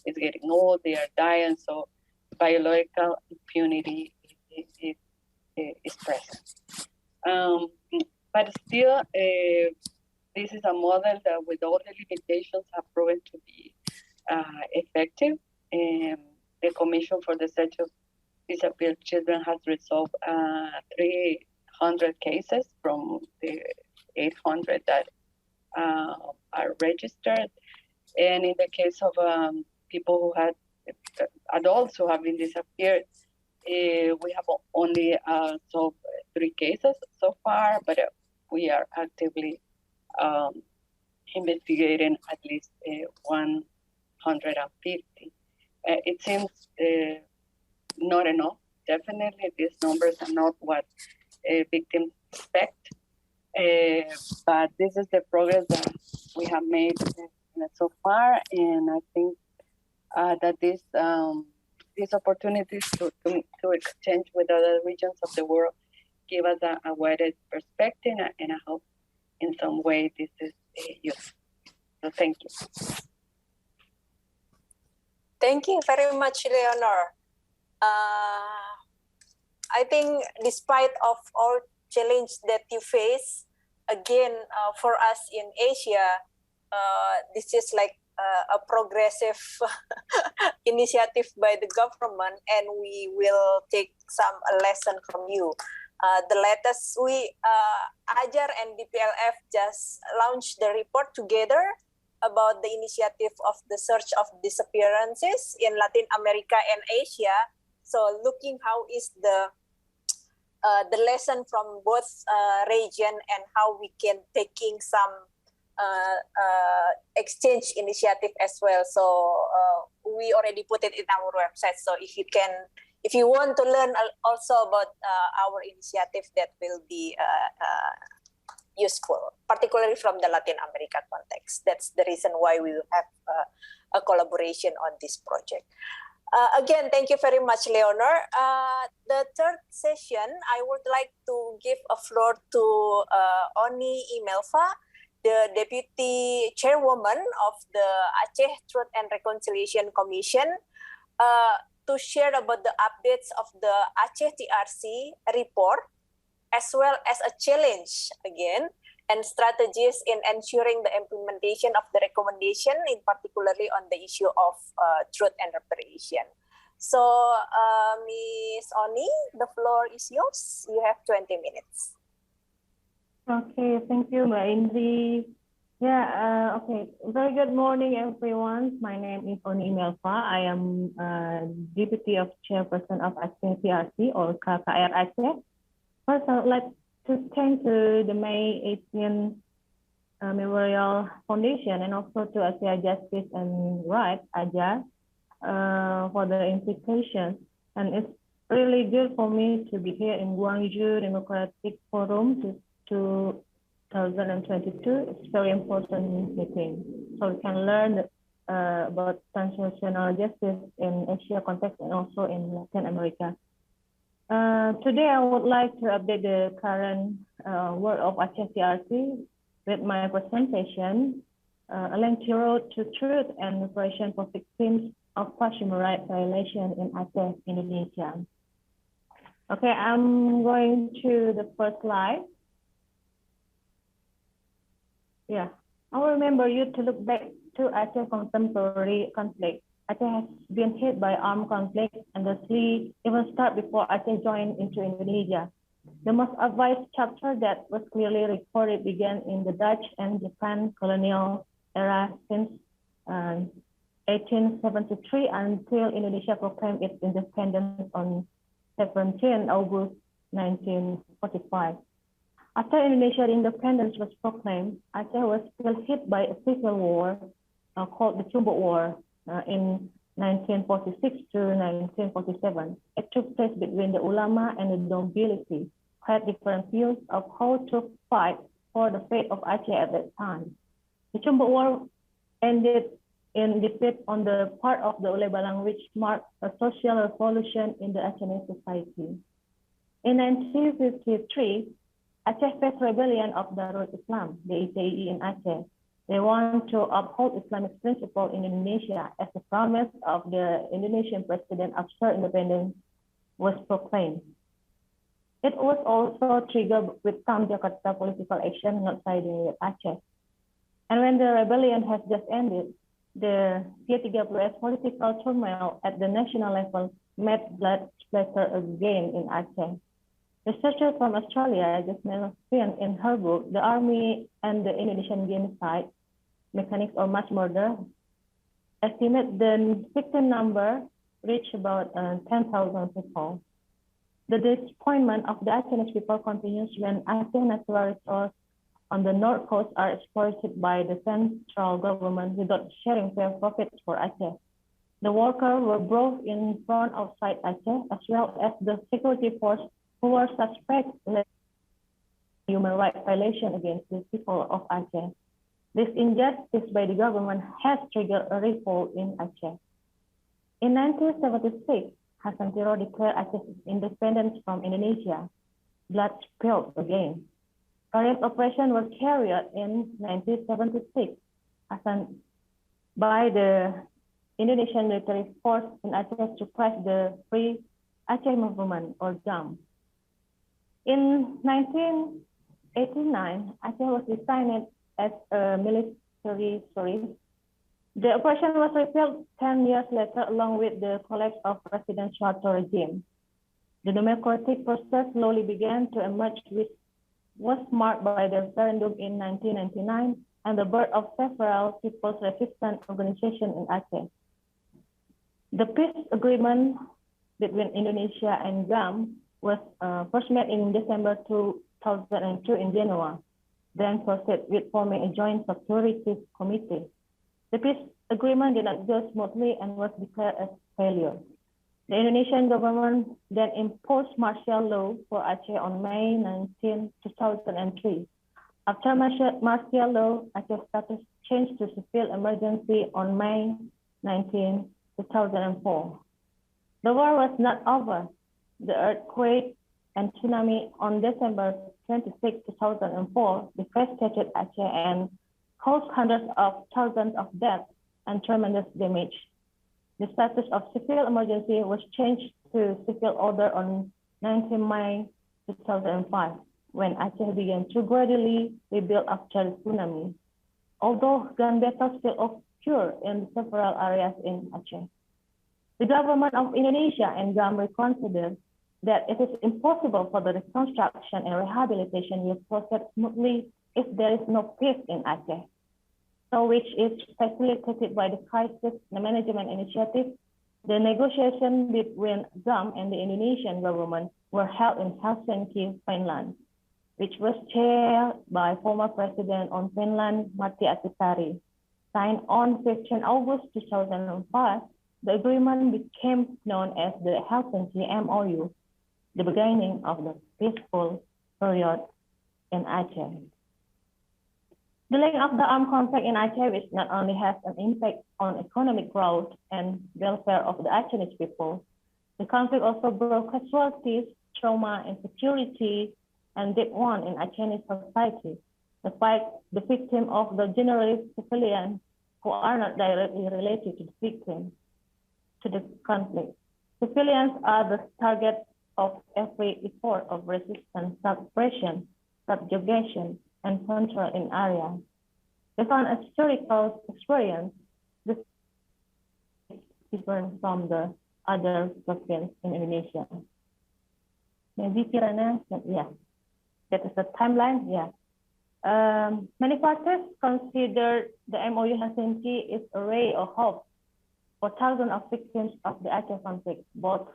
is getting old, they are dying, so biological impunity is present. But still, this is a model that, with all the limitations, have proven to be effective. The Commission for the Search of Disappeared Children has resolved 300 cases from the 800 that are registered. And in the case of people who had adults who have been disappeared, we have only solved 3 cases so far, but we are actively investigating at least 150. It seems not enough. Definitely, these numbers are not what victims expect. But this is the progress that we have made so far, and I think that these opportunities to exchange with other regions of the world give us a wider perspective, and I hope in some way this is useful. So thank you. Thank you very much, Leonor. I think despite of all challenge that you face, again, for us in Asia, this is like a progressive initiative by the government, and we will take some lesson from you. The latest, Ajar and DPLF just launched the report together about the initiative of the search of disappearances in Latin America and Asia. So looking how is the lesson from both region and how we can taking some exchange initiative as well. So we already put it in our website. So if you want to learn also about our initiative, that will be useful, particularly from the Latin America context. That's the reason why we will have a collaboration on this project. Again, thank you very much, Leonor. The third session, I would like to give a floor to Oni Imelva, the Deputy Chairwoman of the Aceh Truth and Reconciliation Commission, to share about the updates of the Aceh TRC report, as well as a challenge again, and strategies in ensuring the implementation of the recommendation, in particularly on the issue of truth and reparation. So, Ms. Oni, the floor is yours. You have 20 minutes. Okay, thank you, Mbak Indri. Yeah, okay. Very good morning, everyone. My name is Oni Imelva. I am Deputy of Chairperson of Aceh TRC, or KKR Aceh. First, I would like to thank the May 18 Memorial Foundation and also to Asia Justice and Rights, AJAR, for the invitation. And it's really good for me to be here in Gwangju Democratic Forum 2022. It's very important meeting. So we can learn about transitional justice in Asia context and also in Latin America. Today, I would like to update the current work of Aceh TRC with my presentation, A Lengthy Road to Truth and Reparation for Victims of Human Rights Violation in Aceh, Indonesia. Okay, I'm going to the first slide. Yeah, I will remember you to look back to Aceh contemporary conflict. Aceh has been hit by armed conflict, and the three even start before Aceh joined into Indonesia. The most advanced chapter that was clearly recorded began in the Dutch and Japan colonial era since 1873 until Indonesia proclaimed its independence on 17 August 1945. After Indonesia's independence was proclaimed, Aceh was still hit by a civil war called the Chumbuk War in 1946 to 1947. It took place between the ulama and the nobility, who had different views of how to fight for the fate of Aceh at that time. The Chumbuk War ended in defeat on the part of the Ule Balang, which marked a social revolution in the Aceh society. In 1953, Aceh faced rebellion of Darul Islam, the ITI in Aceh. They want to uphold Islamic principle in Indonesia as the promise of the Indonesian president after independence was proclaimed. It was also triggered with some Jakarta political action not siding with Aceh. And when the rebellion has just ended, the P3S political turmoil at the national level made blood splatter again in Aceh. Researchers from Australia just mentioned in her book, The Army and the Indonesian Genocide, Mechanics of Mass Murder, estimate the victim number reached about 10,000 people. The disappointment of the Aceh people continues when Aceh natural resources on the north coast are exploited by the central government without sharing fair profits for Aceh. The workers were brought in front outside Aceh, as well as the security force who were suspected human rights violation against the people of Aceh. This injustice by the government has triggered a revolt in Aceh. In 1976, Hassan Tiro declared Aceh's independence from Indonesia. Blood spilled again. Various operations were carried out in 1976 by the Indonesian military force in Aceh to suppress the Free Aceh Movement, or GAM. In 1989, Aceh was designated as a military service. The operation was repealed 10 years later along with the collapse of presidential regime. The democratic process slowly began to emerge, which was marked by the referendum in 1999 and the birth of several people's resistance organizations in Aceh. The peace agreement between Indonesia and GAM was first made in December 2002 in Genoa, then proceeded with forming a joint security committee. The peace agreement did not go smoothly and was declared a failure. The Indonesian government then imposed martial law for Aceh on May 19, 2003. After martial law, Aceh status changed to civil emergency on May 19, 2004. The war was not over. The earthquake and tsunami on December 26, 2004 devastated Aceh and caused hundreds of thousands of deaths and tremendous damage. The status of civil emergency was changed to civil order on 19 May 2005, when Aceh began to gradually rebuild after the tsunami. Although gun battles still occur in several areas in Aceh. The government of Indonesia and GAM reconsidered that it is impossible for the reconstruction and rehabilitation will proceed smoothly if there is no peace in Aceh. So which is facilitated by the Crisis Management Initiative. The negotiations between GAM and the Indonesian government were held in Helsinki, Finland, which was chaired by former President of Finland, Matti Ahtisaari. Signed on 15 August 2005, the agreement became known as the Helsinki MOU, the beginning of the peaceful period in Aceh. The length of the armed conflict in Aceh, which not only has an impact on economic growth and welfare of the Acehese people, the conflict also brought casualties, trauma, insecurity, and death wound in Acehese society. The victim of the generally civilians who are not directly related to the victim to the conflict. Civilians are the target of every effort of resistance, suppression, subjugation, and control in area. Based on a historical experience, this is different from the other provinces in Indonesia. Maybe Kirana, yeah, that is the timeline, yeah. Many parties consider the MOU Helsinki is a ray of hope for thousands of victims of the Aceh conflict. Both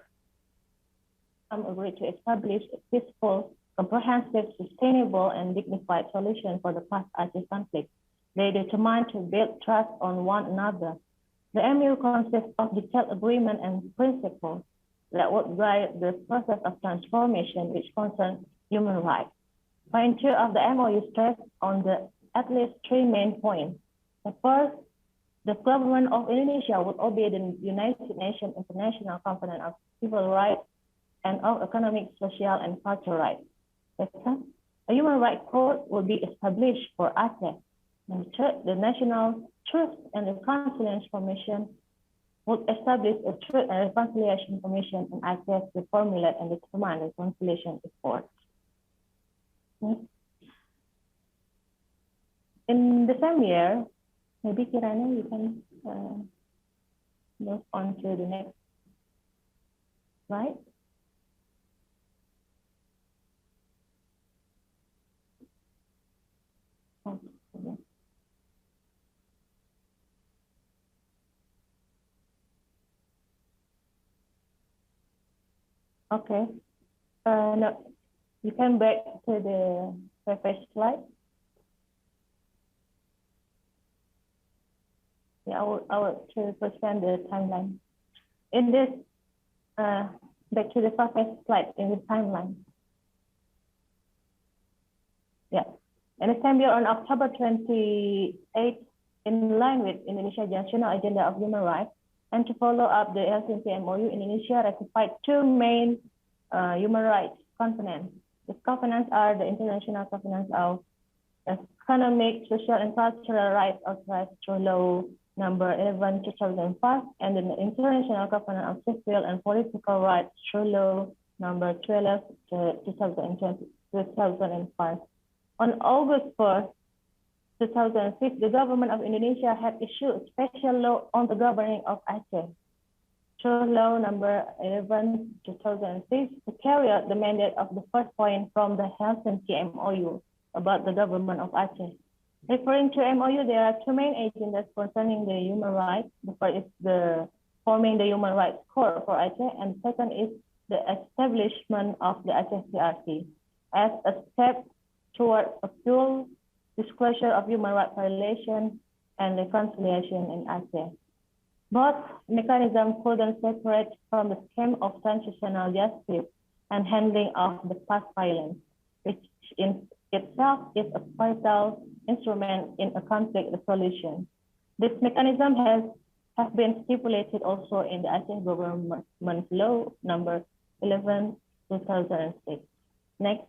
agreed to establish a peaceful, comprehensive, sustainable, and dignified solution for the past Aceh conflict. They determined to build trust on one another. The MOU consists of detailed agreement and principles that would guide the process of transformation which concerns human rights. Point 2 of the MOU stressed on at least 3 main points. The first, the government of Indonesia would obey the United Nations International Covenant of Civil Rights and of Economic, Social, and Cultural Rights. Second, a human rights code will be established for Aceh. And third, the National Truth and Reconciliation Commission would establish a Truth and Reconciliation Commission in Aceh to formulate and determine reconciliation efforts. In the same year, maybe Kirana, you can move on to the next slide. Okay. No, you can back to the previous slide. Yeah, I will present the timeline. In this, back to the previous slide in the timeline. In the same year, on October 28, in line with Indonesia's National Agenda of Human Rights, and to follow up the Helsinki MOU, Indonesia ratified two main human rights covenants. The covenants are the International Covenant of Economic, Social, and Cultural Rights authorized through Law Number 11/2005, and the International Covenant of Civil and Political Rights through Law Number 12/2005. On August 1st, 2006, the government of Indonesia had issued a special law on the governing of Aceh. Through Law Number 11/2006, to carry out the mandate of the first point from the Helsinki MOU about the government of Aceh. Referring to MOU, there are two main agendas concerning the human rights. The first is forming the human rights core for Aceh, and the second is the establishment of the Aceh CRC as a step toward a full disclosure of human rights violation and reconciliation in Aceh. Both mechanisms couldn't separate from the scheme of transitional justice and handling of the past violence, which in itself is a vital instrument in a conflict resolution. This mechanism has been stipulated also in the Aceh Government Law Number 11/2006. Next.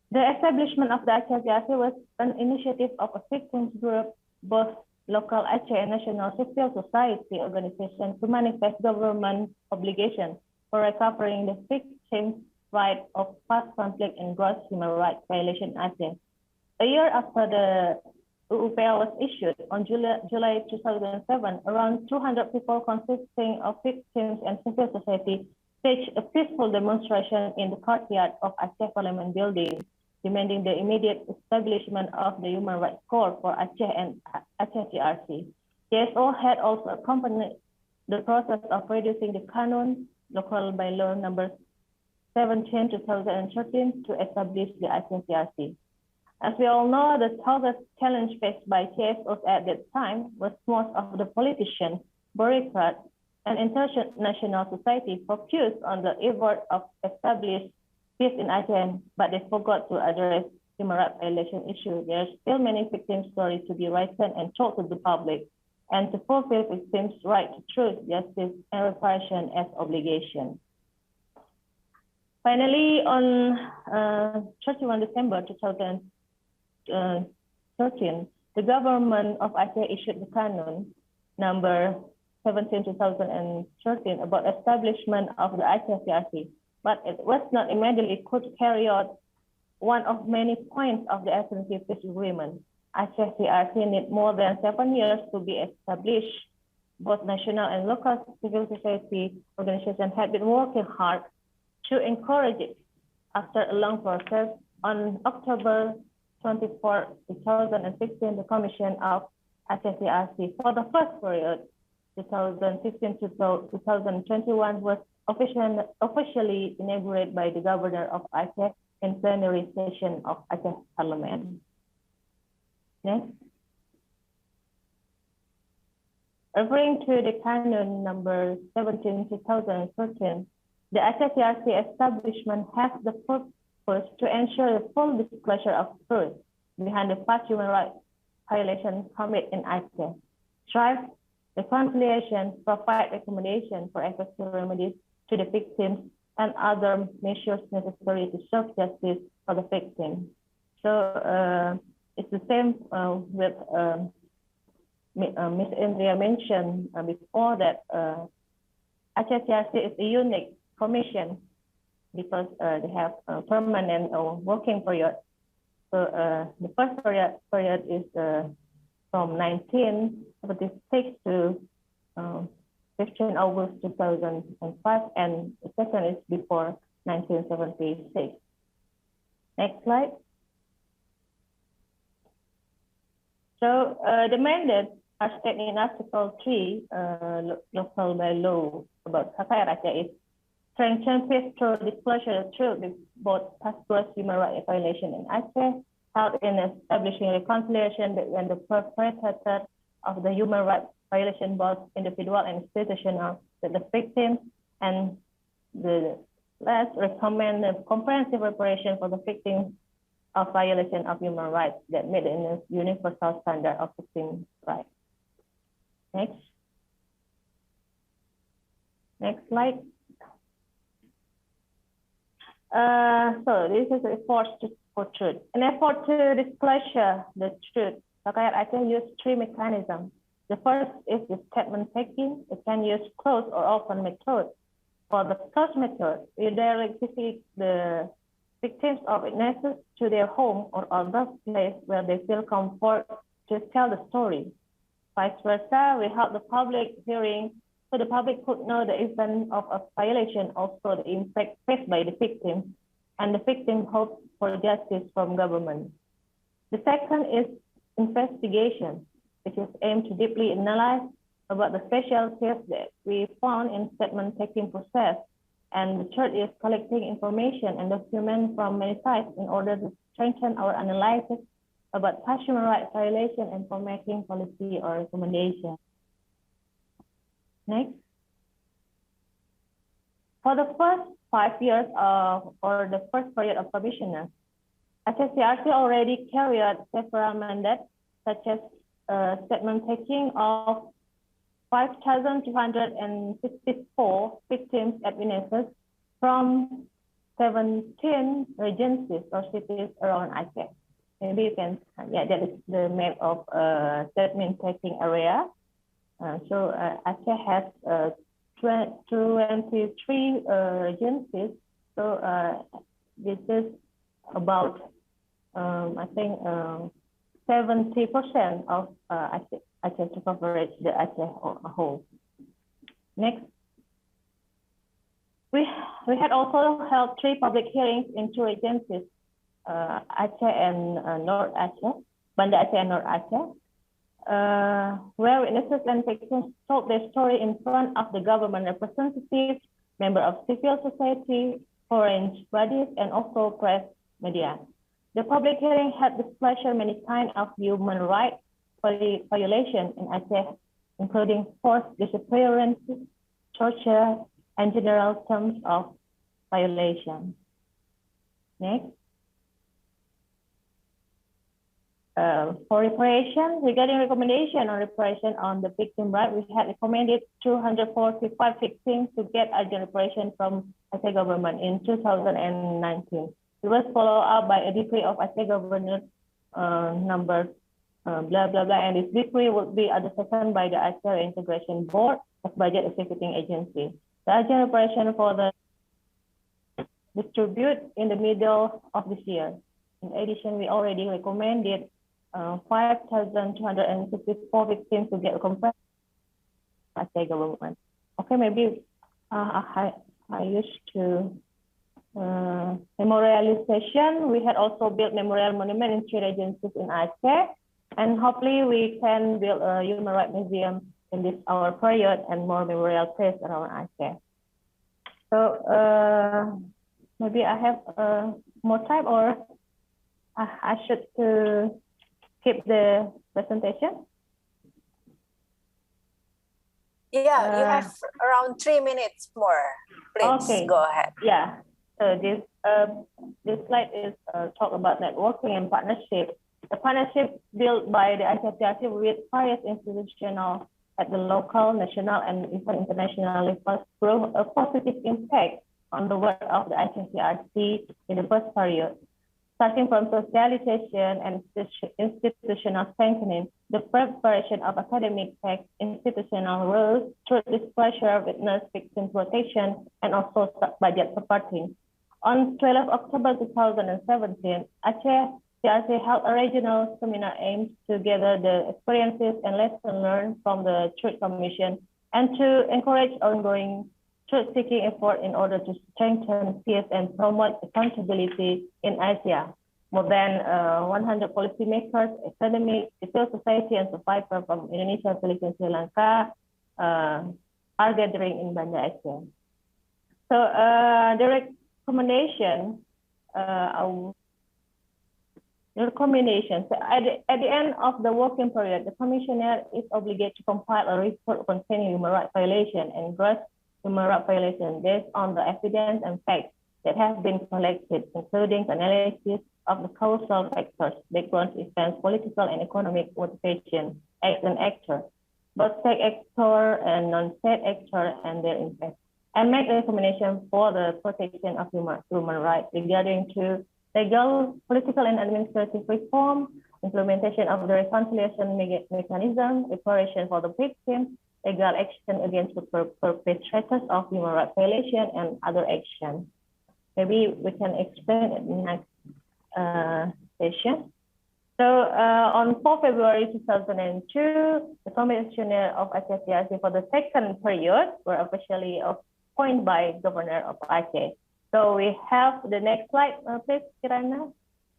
The establishment of the Aceh CRC was an initiative of a victims group, both local Aceh and national civil society organizations, to manifest government obligation for recovering the victims' right of past conflict and gross human rights violation in Aceh. A year after the UUPA was issued on July 2007, around 200 people consisting of victims and civil society staged a peaceful demonstration in the courtyard of Aceh Parliament building, demanding the immediate establishment of the human rights core for Aceh and Aceh CRC. JSO had also accompanied the process of reducing the canon, local by law number 17/2013, to establish the Aceh CRC. As we all know, the toughest challenge faced by JSOs at that time was most of the politicians, bureaucrats, and international society focused on the effort of establishing peace in Aceh, but they forgot to address human rights violation issue. There are still many victim stories to be written and told to the public, and to fulfill victims' right to truth, justice, and reparation as obligation. Finally, on 31 December 2013, the government of Aceh issued the canon number 17/2013 about establishment of the Aceh CRC. But it was not immediately could carry out one of many points of the Helsinki Peace Agreement. Aceh CRC need more than 7 years to be established. Both national and local civil society organizations had been working hard to encourage it. After a long process, on October 24, 2016, the Commission of Aceh CRC for the first period, 2016 to 2021, was officially inaugurated by the governor of Aceh in plenary session of Aceh Parliament. Next. Referring to the canon number 17/2013, the Aceh CRC establishment has the purpose to ensure the full disclosure of truth behind the past human rights violations committed in Aceh, strive reconciliation, provide recommendation for effective remedies to the victims, and other measures necessary to serve justice for the victims. So it's the same with Ms. Indriya mentioned before that Aceh CRC is a unique commission because they have a permanent working period. So the first period is from 1976 to 15 August 2005, and the second is before 1976. Next slide. So the mandates are stated in Article 3, local by law about KKR Aceh, is strengthen peace through disclosure of truth with both past gross human rights violation in Aceh, help in establishing reconciliation between the perpetrators of the human rights violation, both individual and institutional, with the victims, And the last recommend a comprehensive reparation for the victims of violation of human rights that meet the universal standard of victim rights. Next. Next slide. So this is an effort for truth. An effort to disclosure the truth. Rakyat Aceh use three mechanisms. The first is the statement taking. It can use closed or open method. For the first method, we directly visit the victims or witnesses to their home or other place where they feel comfort to tell the story. Vice versa, we have the public hearing so the public could know the event of a violation, also the impact faced by the victim, and the victim hopes for justice from government. The second is investigation, which is aimed to deeply analyze about the specialties that we found in statement taking process. And the third is collecting information and documents from many sites in order to strengthen our analysis about past human rights violation and for making policy or recommendation. Next. For the first 5 years or the first period of commissioners, HSCRC already carried out several mandates, such as statement taking of 5,264 victims and witnesses from 17 regencies or cities around Aceh. Maybe you can, yeah, that is the map of statement taking area. So Aceh has 23 regencies. So this is about, I think, 70% of Aceh to coverage the Aceh whole. Next. We had also held 3 public hearings in 2 agencies, Aceh and North Aceh, Banda Aceh and North Aceh, where witnesses and victims told their story in front of the government representatives, members of civil society, foreign bodies, and also press media. The public hearing had disclosure many kinds of human rights violation in Aceh, including forced disappearance, torture, and general terms of violation. Next. For reparation, regarding recommendation on reparation on the victim right, we had recommended 245 victims to get urgent reparation from Aceh government in 2019. It was followed up by a decree of Aceh governor number blah, blah, blah, and this decree would be undertaken by the Aceh Integration Board as budget executing agency. The urgent reparation for the distribute in the middle of this year. In addition, we already recommended 5,264 victims to get compensation from Aceh government. Okay, maybe I used to memorialization. We had also built memorial monument in 3 agencies in Aceh. And hopefully we can build a human rights museum in this our period and more memorial place around Aceh. So maybe I have more time, or I should keep the presentation? Yeah, you have around 3 minutes more. Please okay. Go ahead. Yeah. So this slide is talk about networking and partnership. The partnership built by the ICCRC with various institutions at the local, national, and even international levels brought a positive impact on the work of the ICCRC in the first period. Starting from socialization and institutional strengthening, the preparation of academic texts, institutional rules, truth disclosure, witness, victim protection, and also budget supporting. On 12 October 2017, Aceh held a regional seminar aimed to gather the experiences and lessons learned from the Truth Commission and to encourage ongoing truth-seeking effort in order to strengthen peace and promote accountability in Asia. More than 100 policymakers, academics, civil society, and survivors from Indonesia, Philippines, Sri Lanka are gathering in Banda Aceh. So the recommendation, so at the end of the working period, the commissioner is obligated to compile a report containing human rights violation and gross human rights violations based on the evidence and facts that have been collected, including analysis of the causal factors, background events, political and economic motivation, acts and actors, both state actor and non-state actor and their impact, and make recommendations for the protection of human rights regarding to legal, political, and administrative reform, implementation of the reconciliation mechanism, reparation for the victims, legal action against the perpetrators of human rights violation, and other actions. Maybe we can explain it in the next session. So on 4 February 2002, the Commissioner of Aceh TRC for the second period were officially appointed by Governor of Aceh. So we have the next slide, please, Kirana.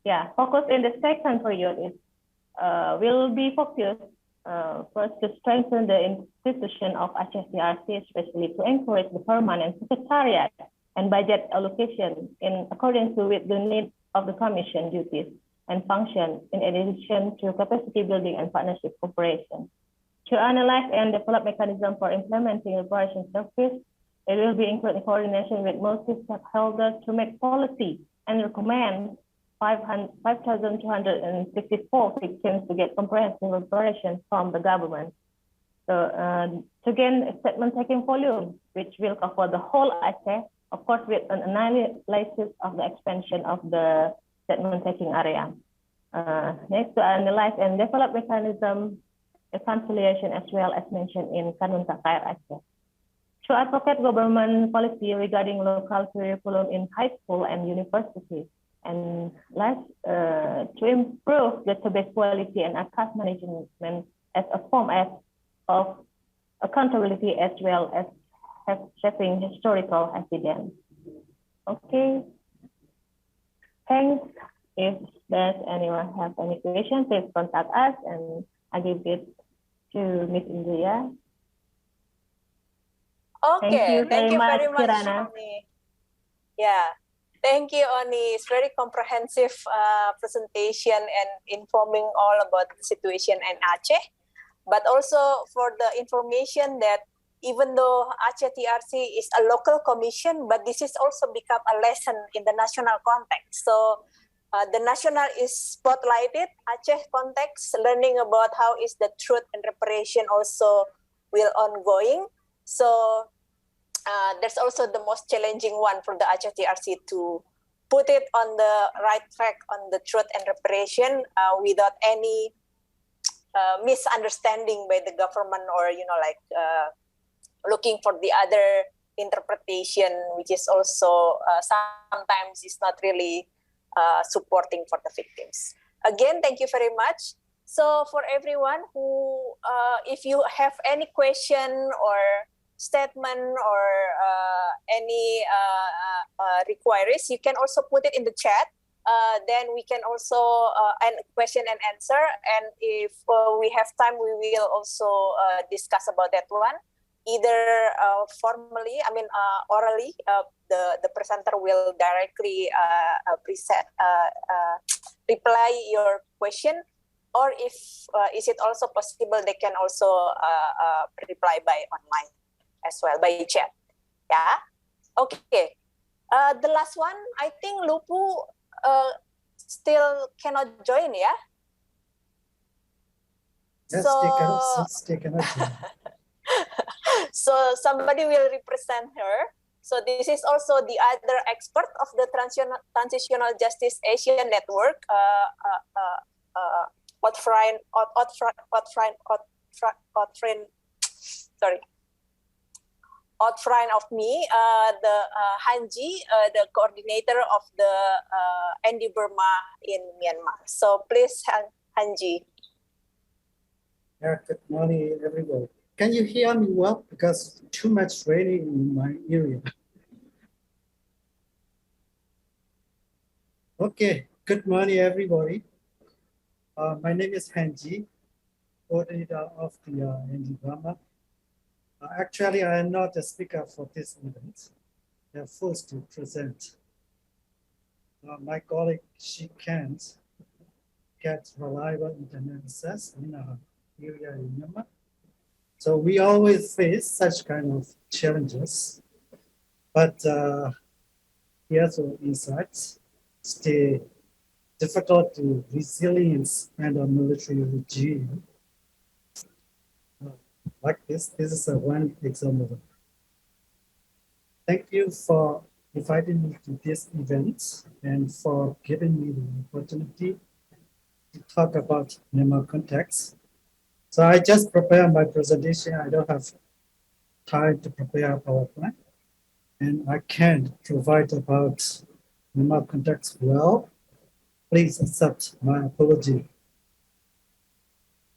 Yeah, focus in the second period is will be focused first to strengthen the institution of Aceh TRC, especially to encourage the permanent secretariat and budget allocation in accordance with the needs of the Commission duties and function, in addition to capacity building and partnership cooperation. To analyze and develop mechanism for implementing reparation service, it will be included coordination with multi-stakeholders to make policy and recommend 5,264 victims to get comprehensive reparation from the government. So to gain a statement-taking volume, which will cover the whole Aceh, of course, with an analysis of the expansion of the statement-taking area. Next, to analyze and develop mechanism reconciliation as well as mentioned in Kanun Takayar Aceh. To advocate government policy regarding local curriculum in high school and universities. And last, to improve database quality and archive management as a form of accountability as well as shaping historical evidence. Okay. Thanks. If does anyone have any questions, please contact us and I give it to Ms. India. Okay, thank you very much, Kirana. Oni. Yeah, thank you, Oni. It's very comprehensive presentation and informing all about the situation in Aceh, but also for the information that even though Aceh TRC is a local commission, but this is also become a lesson in the national context. So the national is spotlighted, Aceh context, learning about how is the truth and reparation also will ongoing. So there's also the most challenging one for the Aceh TRC to put it on the right track on the truth and reparation without any misunderstanding by the government or, looking for the other interpretation, which is also sometimes is not really supporting for the victims. Again, thank you very much. So for everyone who, if you have any question or statement or any requires, you can also put it in the chat. Then we can also question and answer. And if we have time, we will also discuss about that one. Either formally, orally, the presenter will directly reply your question, or if is it also possible, they can also reply by online as well, by chat. Yeah. Okay. The last one, I think Lupu still cannot join. Yeah. Yes, so they cannot join. So somebody will represent her. So this is also the other expert of the Transitional Justice Asia Network, outfront of me, the Hanji, the coordinator of the Andy Burma in Myanmar. So please, Hanji. Yeah, good morning, everybody. Can you hear me well? Because too much raining in my area. Okay, good morning, everybody. My name is Hanji, coordinator of the Andy Burma. Actually, I am not the speaker for this event. I am forced to present. My colleague, she can't get reliable internet access in our area in Myanmar. So we always face such kind of challenges, but he also insights stay difficult to resilience and a military regime. Like this is one example. Thank you for inviting me to this event and for giving me the opportunity to talk about Myanmar context. So I just prepared my presentation. I don't have time to prepare a PowerPoint, and I can't provide about Myanmar context well. Please accept my apology.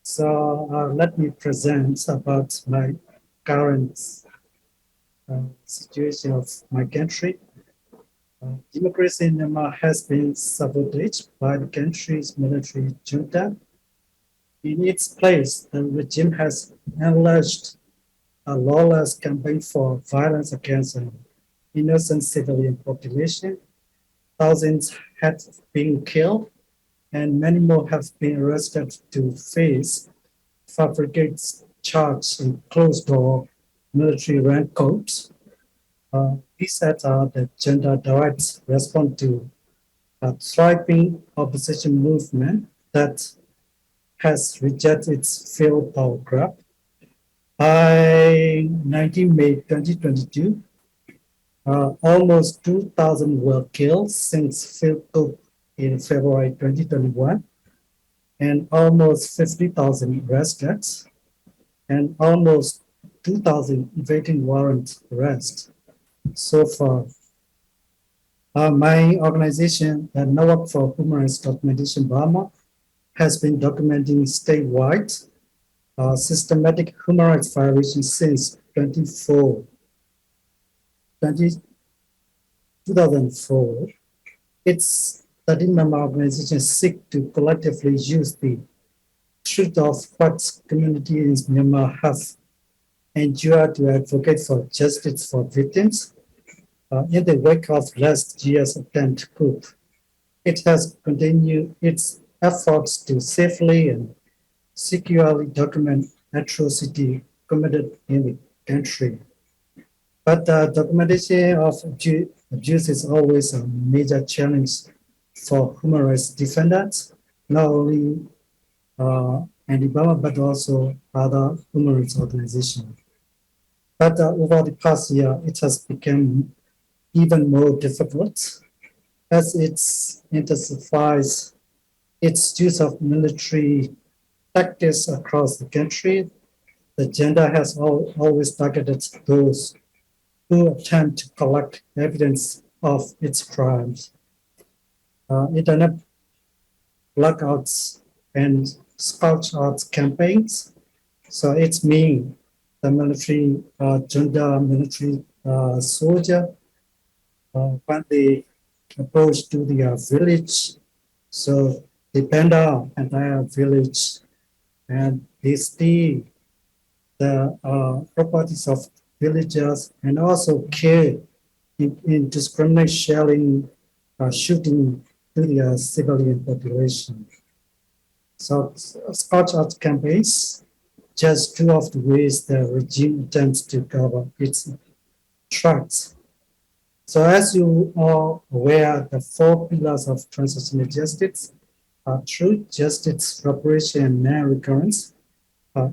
So let me present about my current situation of my country. Democracy in Myanmar has been sabotaged by the country's military junta. In its place, the regime has enlarged a lawless campaign for violence against an innocent civilian population. Thousands have been killed, and many more have been arrested to face fabricated charges in closed-door military rank codes. These acts are the gender direct response to a thriving opposition movement that has rejected its failed power grab. By 19 May 2022, almost 2,000 were killed since failed coup in February 2021, and almost 50,000 arrested, and almost 2,000 evading warrant arrest so far. My organization, the Network for Human Rights Documentation Burma, has been documenting statewide systematic human rights violations since 2004. Its 13 member organizations seek to collectively use the truth of what communities in Myanmar have endured to advocate for justice for victims. In the wake of last year's attempt coup, it has continued its efforts to safely and securely document atrocity committed in the country. But the documentation of abuse is always a major challenge for human rights defenders, not only Burma, but also other human rights organizations. But over the past year, it has become even more difficult as it intensifies its use of military tactics across the country. The gender has always targeted those who attempt to collect evidence of its crimes. Internet blackouts and scorch out campaigns. So it's me, the military junta, military soldier, when they approach to the village, so they burn down entire village and they steal the properties of villagers and also kill indiscriminate shelling, shooting to the civilian population. So scorch out campaigns, just two of the ways the regime attempts to cover its tracks. So as you are aware, the four pillars of transitional justice are truth, justice, reparation, and non-recurrence.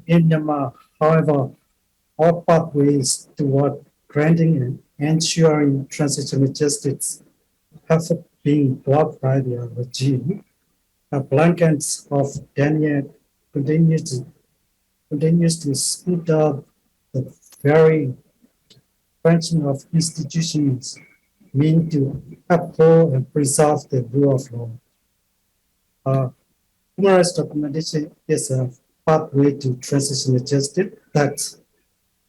In Myanmar, however, all pathways toward granting and ensuring transitional justice have been blocked by the regime. Blankets of Daniel continues to scoot up the very function of institutions mean to uphold and preserve the rule of law. Human rights documentation is a pathway to transitional justice that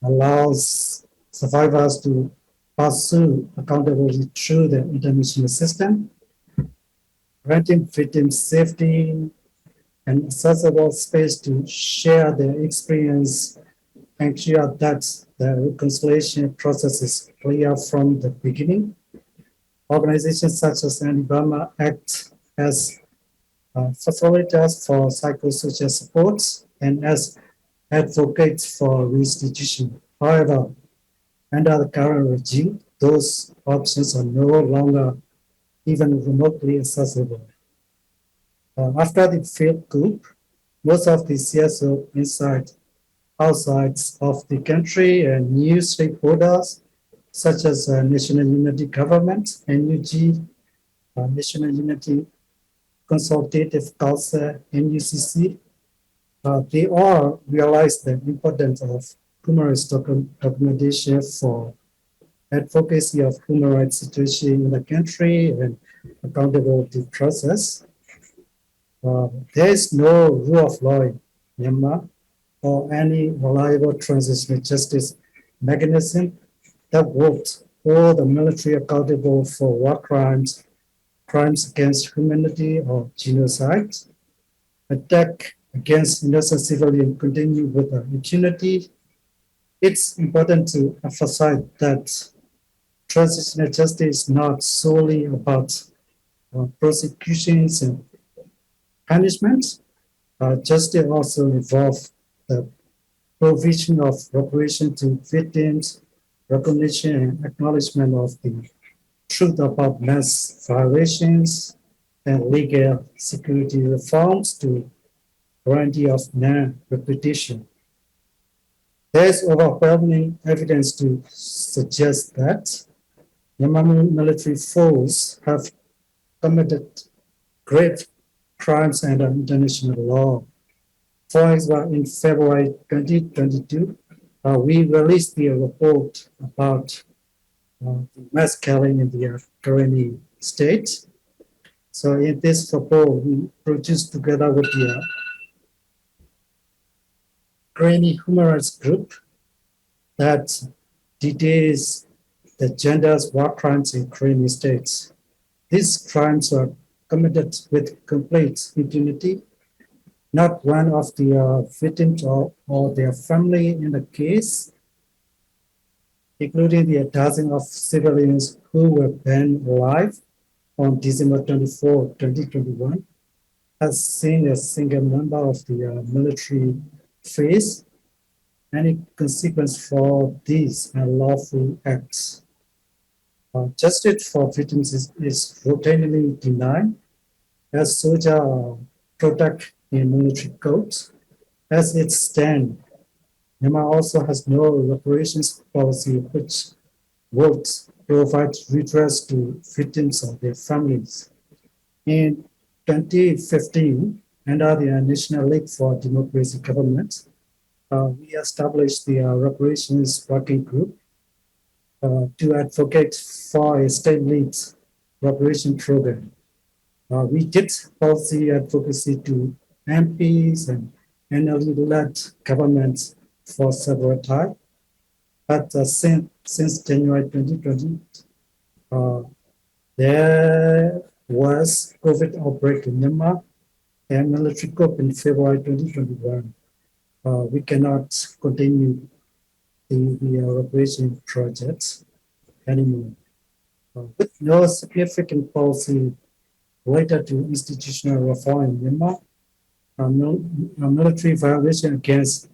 allows survivors to pursue accountability through the international system, granting victims safety and accessible space to share their experience and ensure that the reconciliation process is clear from the beginning. Organizations such as Burma act as facilitators for psychosocial supports and as advocates for restitution. However, under the current regime, those options are no longer even remotely accessible. After the failed coup, most of the CSO outside of the country and new stakeholders, such as National Unity Government, NUG, National Unity Consultative Council, NUCC, they all realize the importance of human rights documentation for advocacy of human rights situation in the country and accountability process. There is no rule of law in Myanmar or any reliable transitional justice mechanism that would hold the military accountable for war crimes, crimes against humanity or genocide. Attack against innocent civilians continue with impunity. It's important to emphasize that transitional justice is not solely about prosecutions and punishments. Justice also involves the provision of reparation to victims, recognition and acknowledgement of the truth about mass violations, and legal security reforms to guarantee of non-repetition. There is overwhelming evidence to suggest that Myanmar military forces have committed great crimes under international law. For example, in February 2022, we released the report about the mass killing in the Karenni state. So in this report, we produced together with the Karenni Human Rights Group that details the gender's war crimes in Karenni states. These crimes were committed with complete impunity. Not one of the victims or their family in the case, including the dozen of civilians who were burned alive on December 24, 2021, has seen a single member of the military face any consequence for these unlawful acts. Justice for victims is routinely denied as soldier protect in military codes. As it stands, Myanmar also has no reparations policy which would provide redress to victims or their families. In 2015, under the National League for Democracy Government, we established the reparations working group to advocate for a state-led reparation program. We did policy advocacy to MPs and NLD-led governments for several times, but since January 2020, there was COVID outbreak in Myanmar and military coup in February 2021. We cannot continue the reparation projects anymore. With no significant policy related to institutional reform in Myanmar, military violation against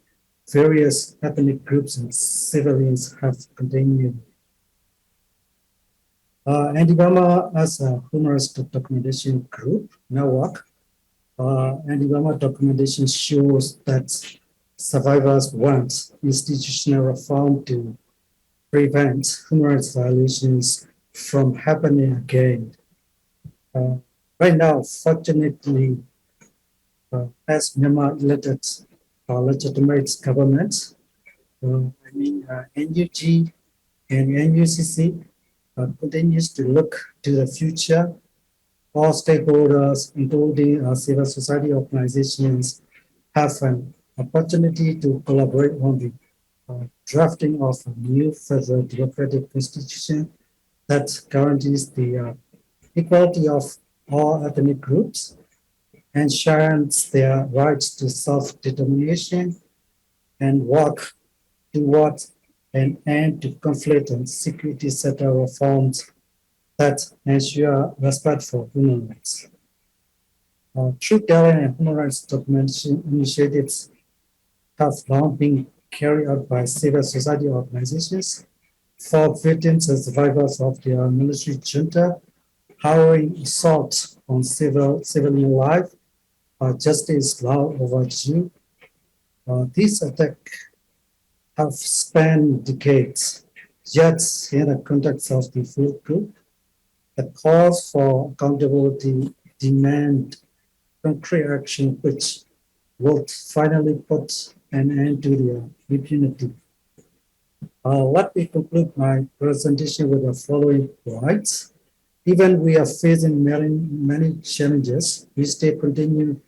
various ethnic groups and civilians have continued. Anti-Burma as a human rights documentation group network, Anti-Burma documentation shows that survivors want institutional reform to prevent human rights violations from happening again. Right now, fortunately, as Myanmar elected legitimate government, NUG and NUCC continues to look to the future. All stakeholders, including civil society organizations, have an opportunity to collaborate on the drafting of a new federal democratic constitution that guarantees the equality of all ethnic groups, ensures their rights to self-determination, and work towards an end to conflict and security sector reforms that ensure respect for human rights. Through talent and human rights documentation initiatives, have long been carried out by civil society organizations for victims and survivors of the military junta, harrowing assault on civilian life. Justice law overdue. These attacks have spanned decades, yet in the context of the field group, the calls for accountability demand concrete action which will finally put an end to the impunity. Let me conclude my presentation with the following points. Even we are facing many challenges, we still continue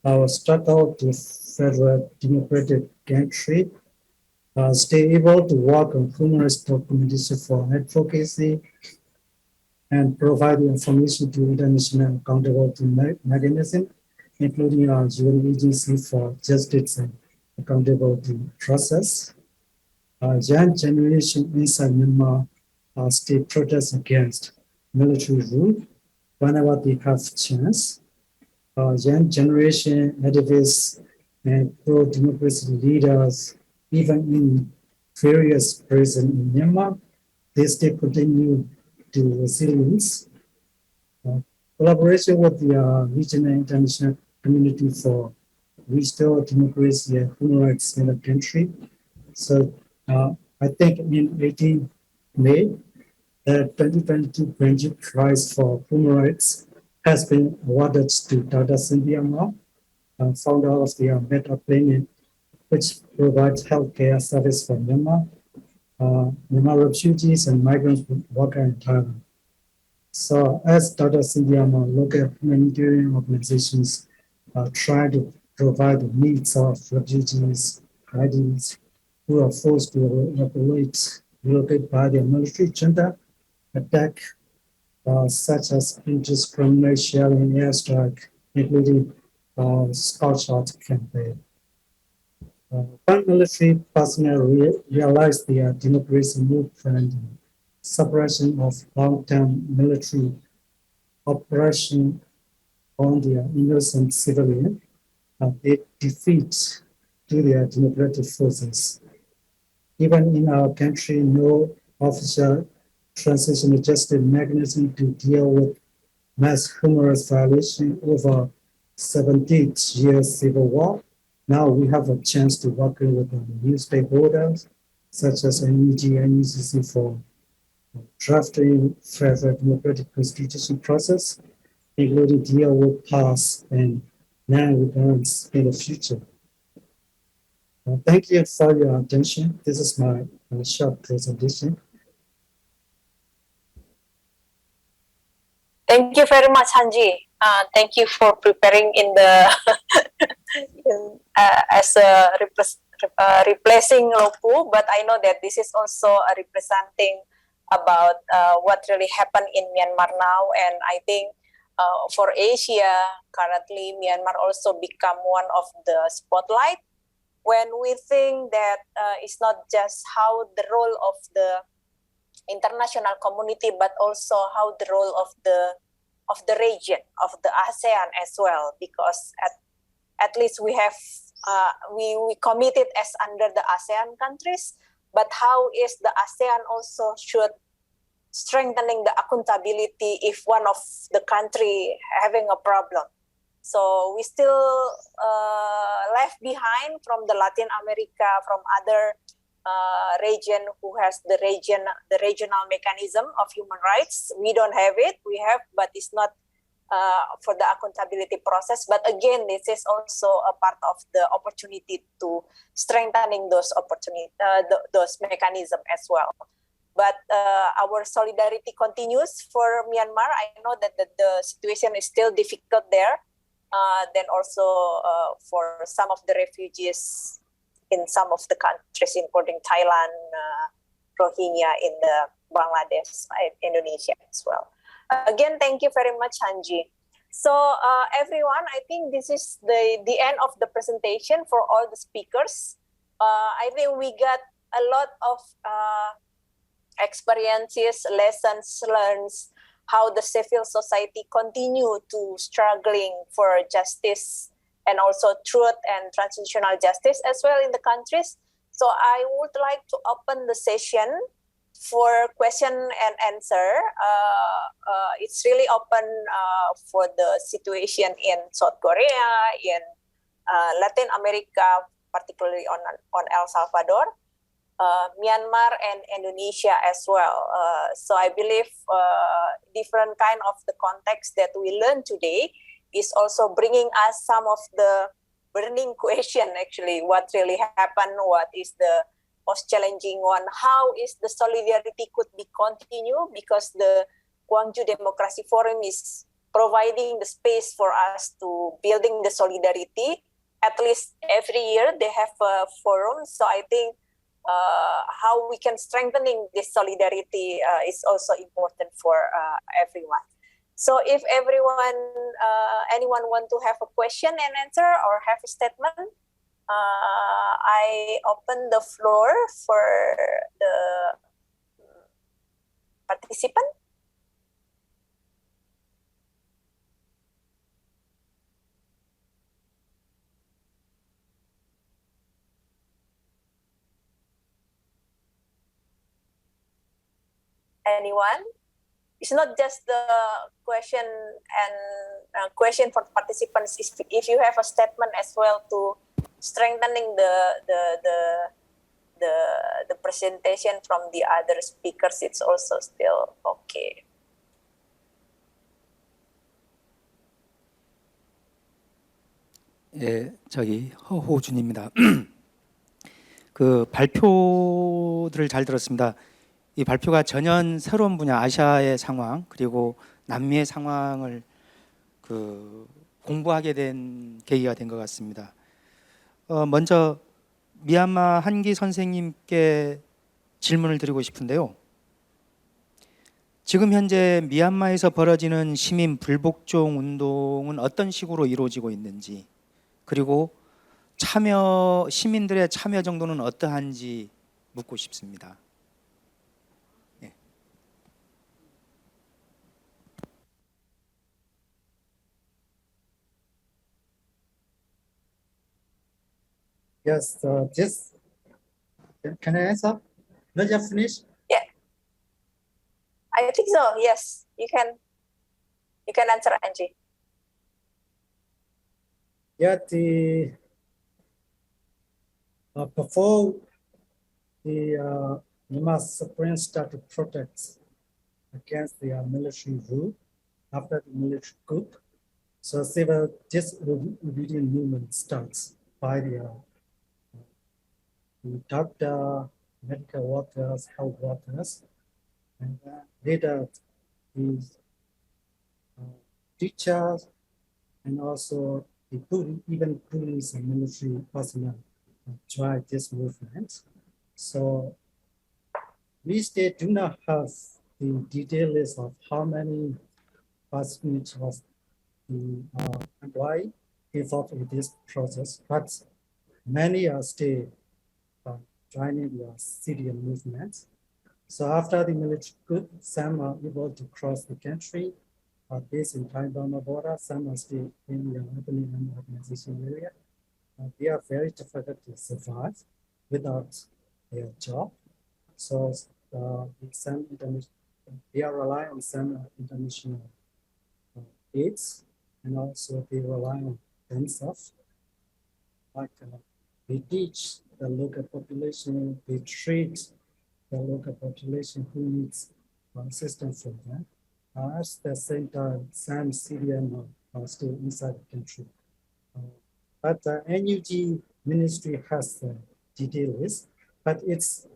our struggle to federal democratic country, stay able to work on human rights documentation for advocacy, and provide information to international accountability mechanism, including our UN Agency for Justice and Accountability process. Young generation inside Myanmar still protest against military rule whenever they have chance. Young generation activists and pro-democracy leaders, even in various prisons in Myanmar, they still continue to resilience. Collaboration with the regional and international community for restore democracy and human rights in the country. So I think in 18 May, the 2022 Benji Prize for Human Rights has been awarded to Dr. Cynthia Ma, founder of the Meta Clinic, which provides healthcare service for Myanmar refugees and migrants working in Thailand. So as Dr. Cynthia Ma, local humanitarian organizations try to provide the needs of refugees, IDs, who are forced to relocate by the military junta, attack such as indiscriminate shelling airstrike, including Scotshot campaign. One military personnel realized the democracy movement and suppression of long-term military operation on the innocent civilian. They defeat to their democratic forces. Even in our country, no official transitional justice mechanism to deal with mass human rights violation over 17 years civil war. Now we have a chance to work with new stakeholders, such as NEG and UCC for drafting federal democratic constitution process, including deal with past and non-recurrence in the future. Thank you for your attention. This is my short presentation. Thank you very much, Hanji. Thank you for preparing in the as a replacing Lopu, but I know that this is also representing about what really happened in Myanmar now, and I think for Asia currently Myanmar also become one of the spotlight when we think that it's not just how the role of the international community, but also how the role of the region, of the ASEAN as well, because at least we have we committed as under the ASEAN countries, but how is the ASEAN also should strengthening the accountability if one of the country having a problem. So we still left behind from the Latin America, from other region who has the regional mechanism of human rights. We don't have it. We have, but it's not for the accountability process. But again, this is also a part of the opportunity to strengthening those those mechanisms as well. But our solidarity continues for Myanmar. I know that the situation is still difficult there. Then also for some of the refugees in some of the countries, including Thailand, Rohingya in the Bangladesh, Indonesia as well. Again, thank you very much, Hanji. So everyone, I think this is the end of the presentation for all the speakers. I think we got a lot of experiences, lessons learned, how the civil society continue to struggling for justice and also truth and transitional justice as well in the countries. So I would like to open the session for question and answer. It's really open for the situation in South Korea, in Latin America, particularly on El Salvador, Myanmar, and Indonesia as well. So I believe different kind of the context that we learned today is also bringing us some of the burning question, actually, what really happened, what is the most challenging one, how is the solidarity could be continued, because the Gwangju Democracy Forum is providing the space for us to building the solidarity. At least every year they have a forum. So I think how we can strengthening this solidarity is also important for everyone. So if anyone want to have a question and answer or have a statement, I open the floor for the participant. Anyone? It's not just the question and question for participants. If you have a statement as well to strengthening the presentation from the other speakers, it's also still okay. 예, 저기 허호준입니다. 그 발표들을 잘 들었습니다. 이 발표가 전혀 새로운 분야, 아시아의 상황 그리고 남미의 상황을 공부하게 된 계기가 된 것 같습니다. 먼저 미얀마 한기 선생님께 질문을 드리고 싶은데요. 지금 현재 미얀마에서 벌어지는 시민 불복종 운동은 어떤 식으로 이루어지고 있는지, 그리고 시민들의 참여 정도는 어떠한지 묻고 싶습니다. 예. Yes, can I answer? No, you finish? Yeah, I think so. Yes, you can answer, Angie. Yeah, before the Myanmar Supreme started protests against the military rule after the military coup, so civil disobedience movement starts by the doctor, medical workers, health workers, and later these teachers, and also even police and military personnel joined this movement. So we still do not have the detailed list of how many percentage of the employee involved in this process, but many are still joining the civilian movement. So after the military coup, some are able to cross the country, based in Thai-Burma border. Some are still in the opening organization area. They are very difficult to survive without their job. So they are relying on some international aids, and also they rely on themselves. Like they teach the local population, they treat the local population who needs assistance from them. At the same time, some Syrian are still inside the country. But the NUG ministry has the detailed list, but it's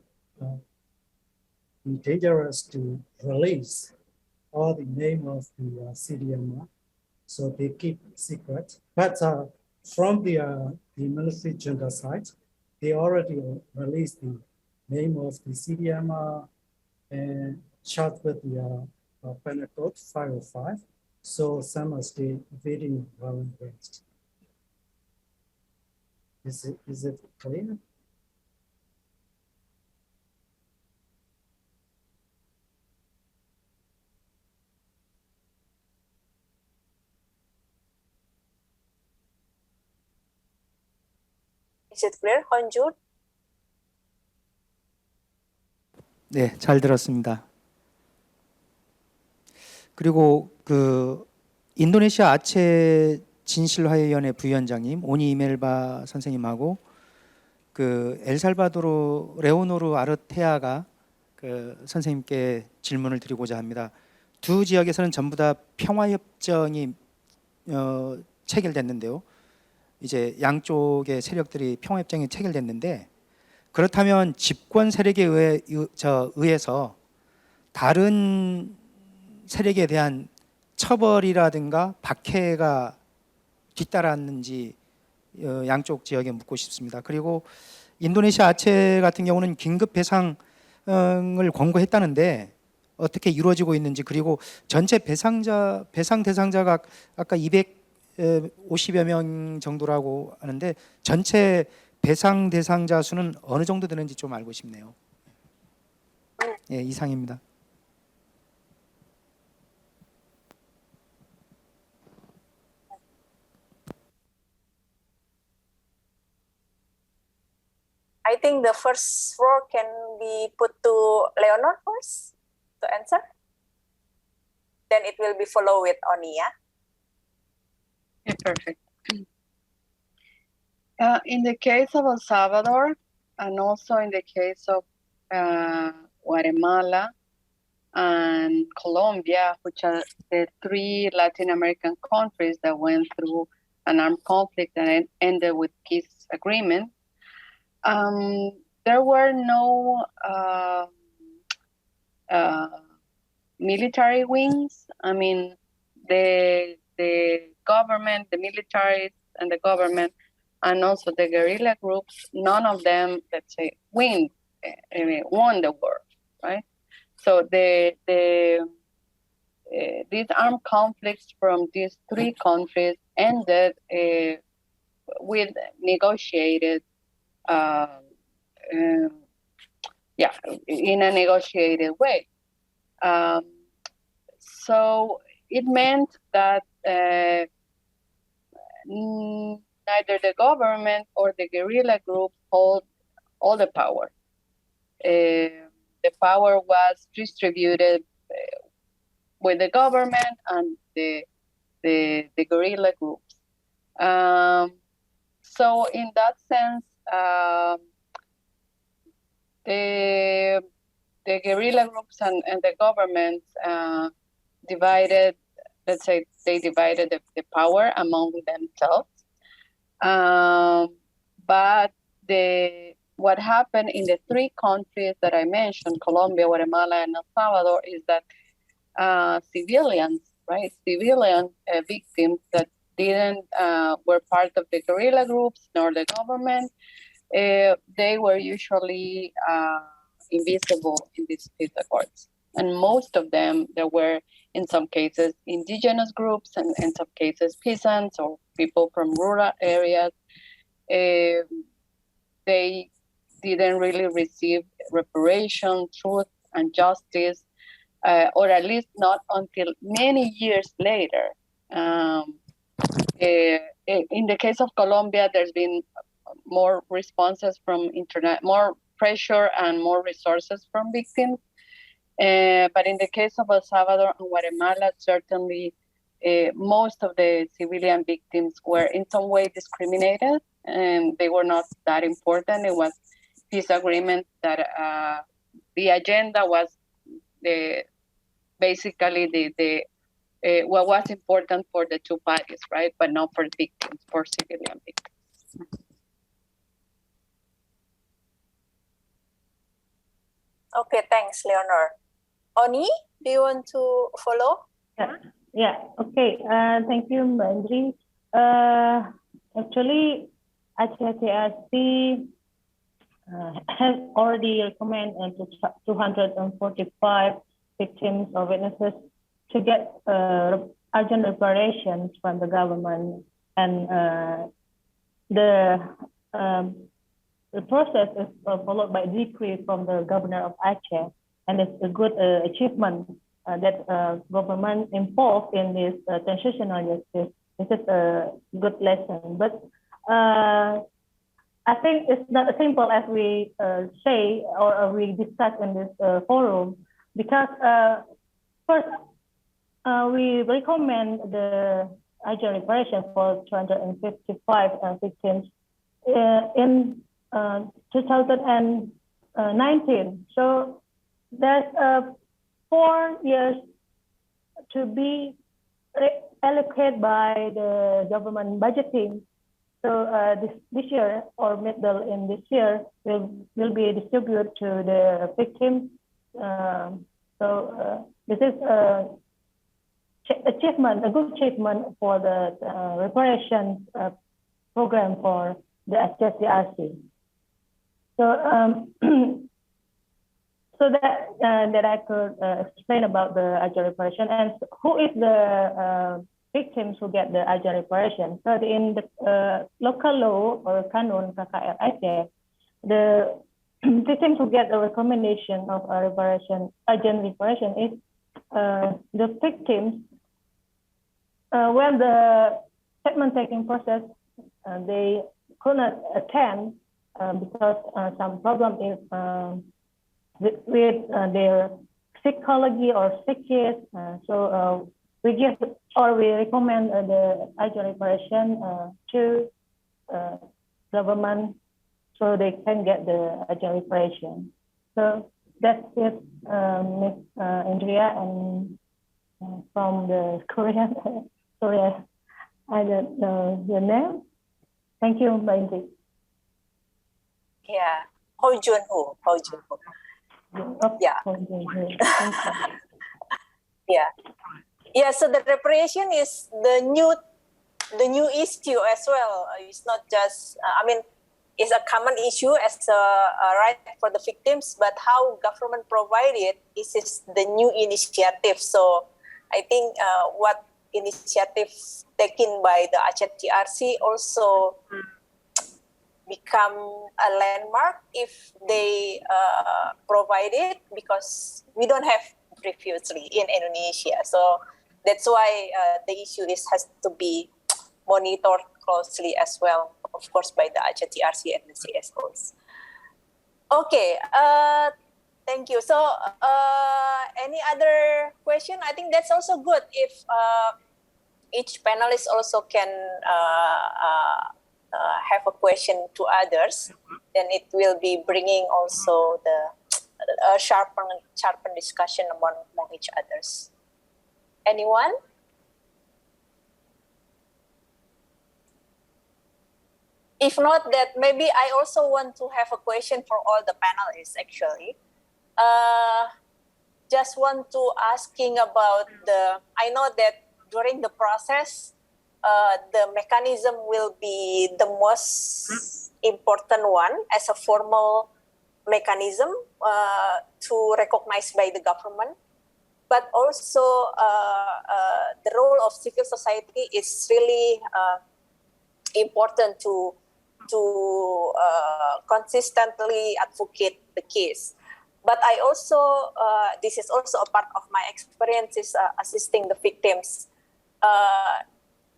dangerous to release all the name of the Syrian, so they keep secret. But from the military junta side, they already released the name of the Syrian and chart with the penal code 505. So some are still waiting violent arrest. Is it clear? Is it clear, Ho-Joon? 네, 잘 들었습니다. 그리고 그 인도네시아 아체 진실화해위원회 부위원장님 오니 이멜바 선생님하고 그 엘살바도르 레오노르 아르테아가 그 선생님께 질문을 드리고자 합니다. 두 지역에서는 전부 다 평화협정이 체결됐는데요. 이제 양쪽의 세력들이 평화협정이 체결됐는데 그렇다면 집권 세력에 의해서 다른 세력에 대한 처벌이라든가 박해가 뒤따랐는지 양쪽 지역에 묻고 싶습니다. 그리고 인도네시아 아체 같은 경우는 긴급 배상을 권고했다는데 어떻게 이루어지고 있는지, 그리고 전체 배상 대상자가 아까 250여 명 정도라고 하는데 전체 배상 대상자 수는 어느 정도 되는지 좀 알고 싶네요. 예, 이상입니다. I think the first floor can be put to Leonor first to answer. Then it will be followed with Oni, yeah? Yeah, perfect. In the case of El Salvador, and also in the case of Guatemala and Colombia, which are the three Latin American countries that went through an armed conflict and ended with peace agreement, there were no military wings. I mean, the government, the militaries and the government, and also the guerrilla groups, none of them, let's say, won the war, right? So these armed conflicts from these three countries ended with negotiated, in a negotiated way. So it meant that neither the government or the guerrilla groups hold all the power. The power was distributed with the government and the guerrilla groups. So in that sense, the guerrilla groups and the governments divided, let's say, they divided the power among themselves. But what happened in the three countries that I mentioned, Colombia, Guatemala, and El Salvador, is that civilians, right, civilian victims that didn't were part of the guerrilla groups nor the government, they were usually invisible in these peace accords. And most of them, there were, in some cases, indigenous groups, and in some cases, peasants or people from rural areas. They didn't really receive reparation, truth, and justice, or at least not until many years later. In the case of Colombia, there's been more responses from more pressure and more resources from victims. But in the case of El Salvador and Guatemala, certainly most of the civilian victims were in some way discriminated, and they were not that important. It was peace agreement that the agenda was basically what was important for the two parties, right? But not for victims, for civilian victims. Okay, thanks, Leonor. Oni, do you want to follow? Yeah. Okay. Thank you, Indri. Actually, HCAC has already recommended to 245 victims or witnesses to get urgent reparations from the government, and the process is followed by decree from the governor of Aceh, and it's a good achievement that government involved in this transitional justice. This is a good lesson, but I think it's not as simple as we say or we discuss in this forum, because first we recommend the urgent reparation for 255 victims in 2019. So there's 4 years to be allocated by the government budgeting. So this year or middle in this year will be distributed to the victims. This is a good achievement for the reparation program for the SJCRC. So that I could explain about the urgent reparation and who is the victims who get the urgent reparation. So in the local law or Kanun KKR Aceh, the victims who get the recommendation of a reparation, urgent reparation is the victims when the statement taking process they could not attend because some problem is with their psychology or psychiatrist. So we give or we recommend the urgent reparation to government so they can get the urgent reparation. So that's it, Ms. India, and from the Korean. Sorry, I don't know your name. Thank you, Mbak. Yeah, Ho-Joon. Yeah. Yeah. So the reparation is the new issue as well. It's not just it's a common issue as a right for the victims, but how government provide it is the new initiative. So I think what initiatives taken by the Aceh TRC also become a landmark if they provide it, because we don't have previously in Indonesia. So that's why the issue has to be monitored closely as well, of course, by the Aceh TRC and the CSOs. Okay, thank you. So any other question? I think that's also good if each panelist also can have a question to others, then it will be bringing also the sharpen discussion among each others. Anyone? If not, that maybe I also want to have a question for all the panelists actually. Just want to asking about I know that during the process, the mechanism will be the most important one as a formal mechanism to recognize by the government. But also the role of civil society is really important to consistently advocate the case. But I also, this is also a part of my experience is assisting the victims.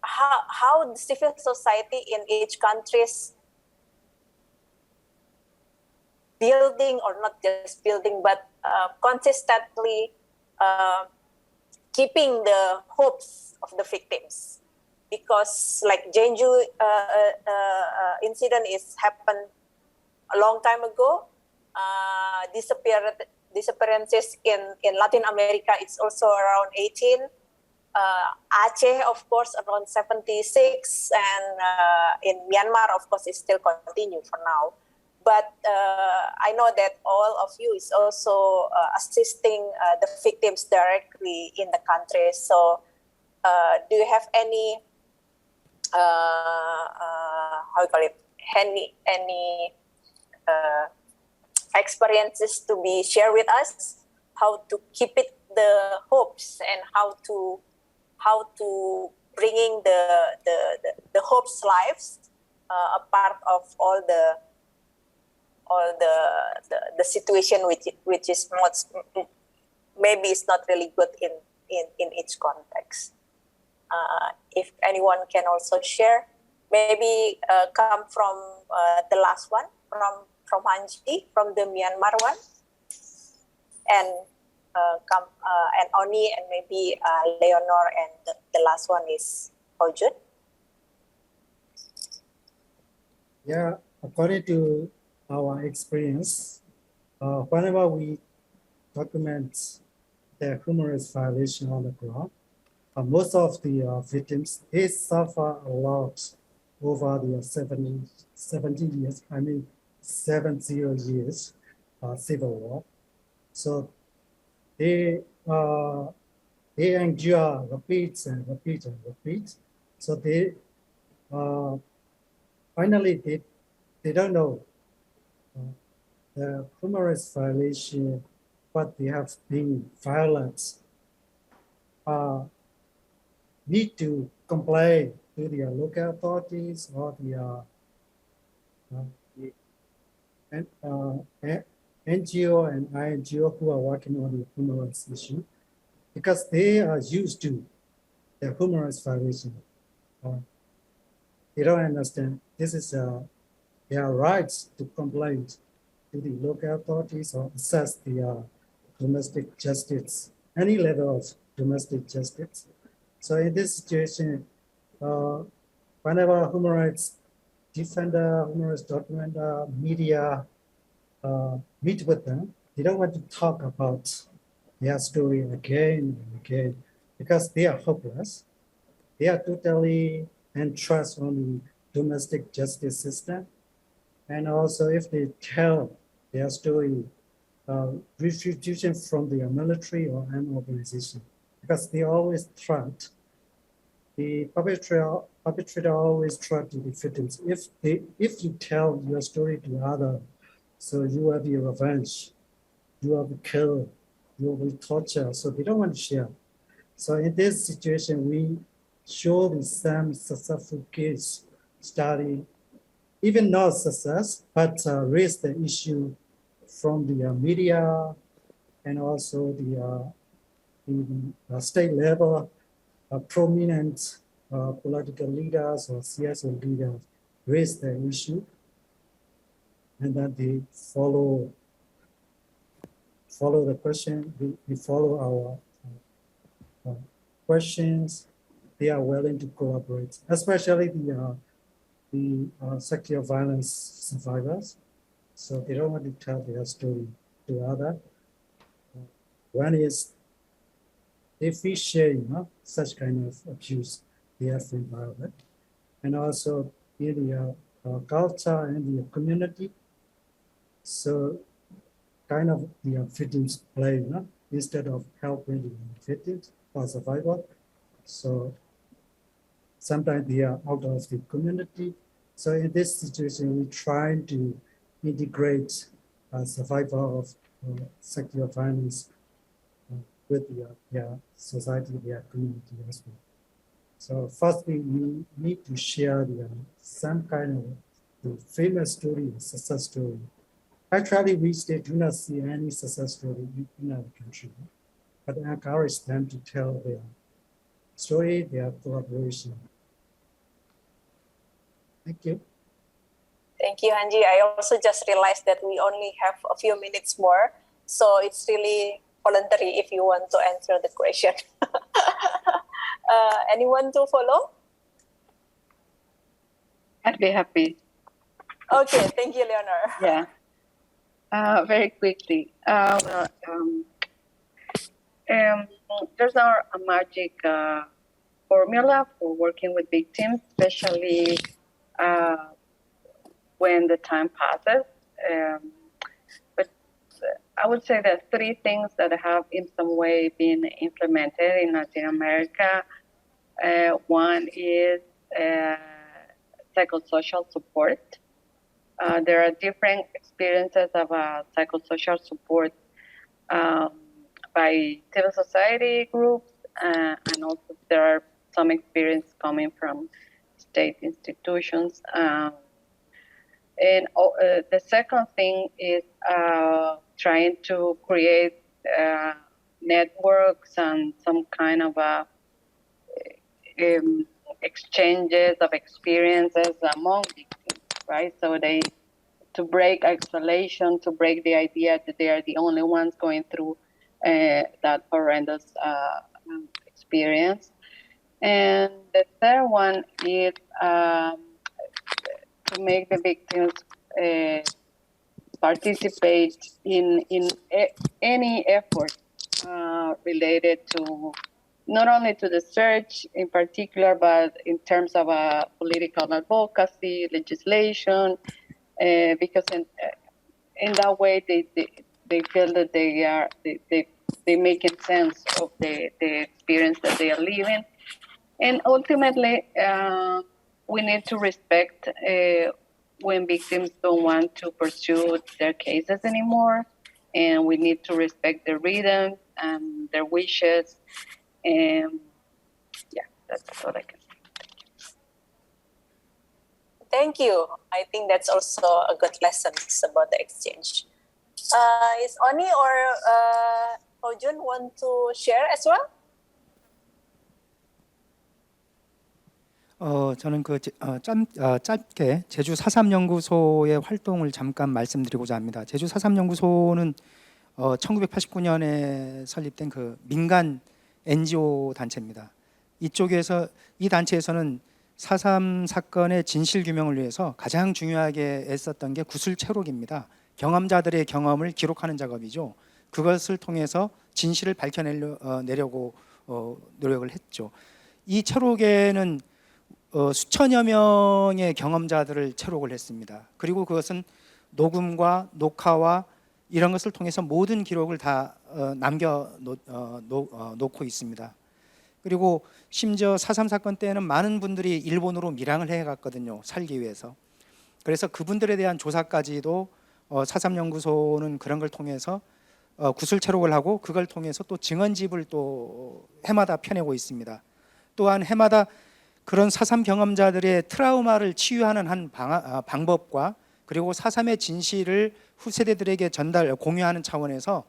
How the civil society in each country's building, or not just building, but consistently keeping the hopes of the victims. Because like Jeonju incident happened a long time ago. Disappearances in Latin America, it's also around 18. Aceh, of course, around 76, and in Myanmar, of course, it still continue for now. But I know that all of you is also assisting the victims directly in the country. So do you have any, how you call it, any experiences to be shared with us? How to keep it the hopes, and how to bringing the hopes lives a part of all the situation which is not, maybe it's not really good in its context. If anyone can also share. maybe come from the last one, from Hanji, from the Myanmar one, and and Oni, and maybe Leonor, and the last one is Ho-Joon. Yeah, according to our experience, whenever we document the human rights violation on the ground, most of the victims, they suffer a lot over the 70 years, 70 years civil war. So they endure repeats and repeats and repeats. So they finally they don't know the human rights violation, but they have been violent. Need to complain to the local authorities or the NGO and INGO who are working on the human rights issue, because they are used to the human rights violation. They don't understand this is their rights to complain to the local authorities or assess the domestic justice, any level of domestic justice. So in this situation, whenever human rights defender, human rights documenter, media meet with them, they don't want to talk about their story again and again because they are hopeless. They are totally entrusted on the domestic justice system. And also if they tell their story, retribution from the military or an organization, because they always threat. The perpetrator always threat to the victims. If you tell your story to others, so you will be revenge, you will be killed, you will be tortured. So they don't want to share. So in this situation, we show the some successful case study, even not success, but raise the issue from the media and also the state level, prominent political leaders or CSO leaders raise the issue, and then they follow the question. We follow our questions. They are willing to collaborate, especially the sexual violence survivors. So they don't want to tell their story to others. One is if we share, such kind of abuse, they have been violent, and also in the culture and the community. So kind of the victims play, instead of helping the victims or survivor. So sometimes they are out of the community. So in this situation, we try to integrate a survivor of sexual violence with their society, their community as well. So firstly, we need to share some kind of the famous story, success story. Actually, we still do not see any success story in our country, but encourage them to tell their story, their collaboration. Thank you. Thank you, Hanji. I also just realized that we only have a few minutes more, so it's really voluntary if you want to answer the question. Anyone to follow? I'd be happy. Okay, thank you, Leonor. Yeah. Very quickly. There's not a magic formula for working with victims, especially when the time passes. But I would say that three things that have in some way been implemented in Latin America. One is psychosocial support. There are different experiences of psychosocial support by civil society groups, and also there are some experience coming from state institutions. And the second thing is trying to create networks and some kind of exchanges of experiences among victims, right? So to break isolation, to break the idea that they are the only ones going through that horrendous experience. And the third one is to make the victims participate in any effort related to not only to the search in particular, but in terms of political advocacy, legislation, because in that way they feel that they making sense of the experience that they are living. And ultimately, we need to respect when victims don't want to pursue their cases anymore, and we need to respect their rhythms and their wishes. And yeah, that's all I can say. Thank you. I think that's also a good lesson about the exchange. Is Oni or Ho-Joon want to share as well? 저는 짧게 제주 4.3연구소의 활동을 잠깐 말씀드리고자 합니다. 제주 4.3연구소는 1989년에 설립된 그 민간 NGO 단체입니다. 이 단체에서는 4.3 사건의 진실규명을 위해서 가장 중요하게 애썼던 게 구술체록입니다. 경험자들의 경험을 기록하는 작업이죠. 그것을 통해서 진실을 밝혀내려고 노력을 했죠. 이 체록에는 수천여 명의 경험자들을 체록을 했습니다. 그리고 그것은 녹음과 녹화와 이런 것을 통해서 모든 기록을 다 남겨놓고 있습니다. 그리고 심지어 4.3 사건 때는 많은 분들이 일본으로 밀항을 해갔거든요. 살기 위해서. 그래서 그분들에 대한 조사까지도 4.3 연구소는 그런 걸 통해서 구술 체록을 하고 그걸 통해서 또 증언집을 또 해마다 펴내고 있습니다. 또한 해마다 그런 4.3 경험자들의 트라우마를 치유하는 한 방법과 그리고 4.3의 진실을 후세대들에게 공유하는 차원에서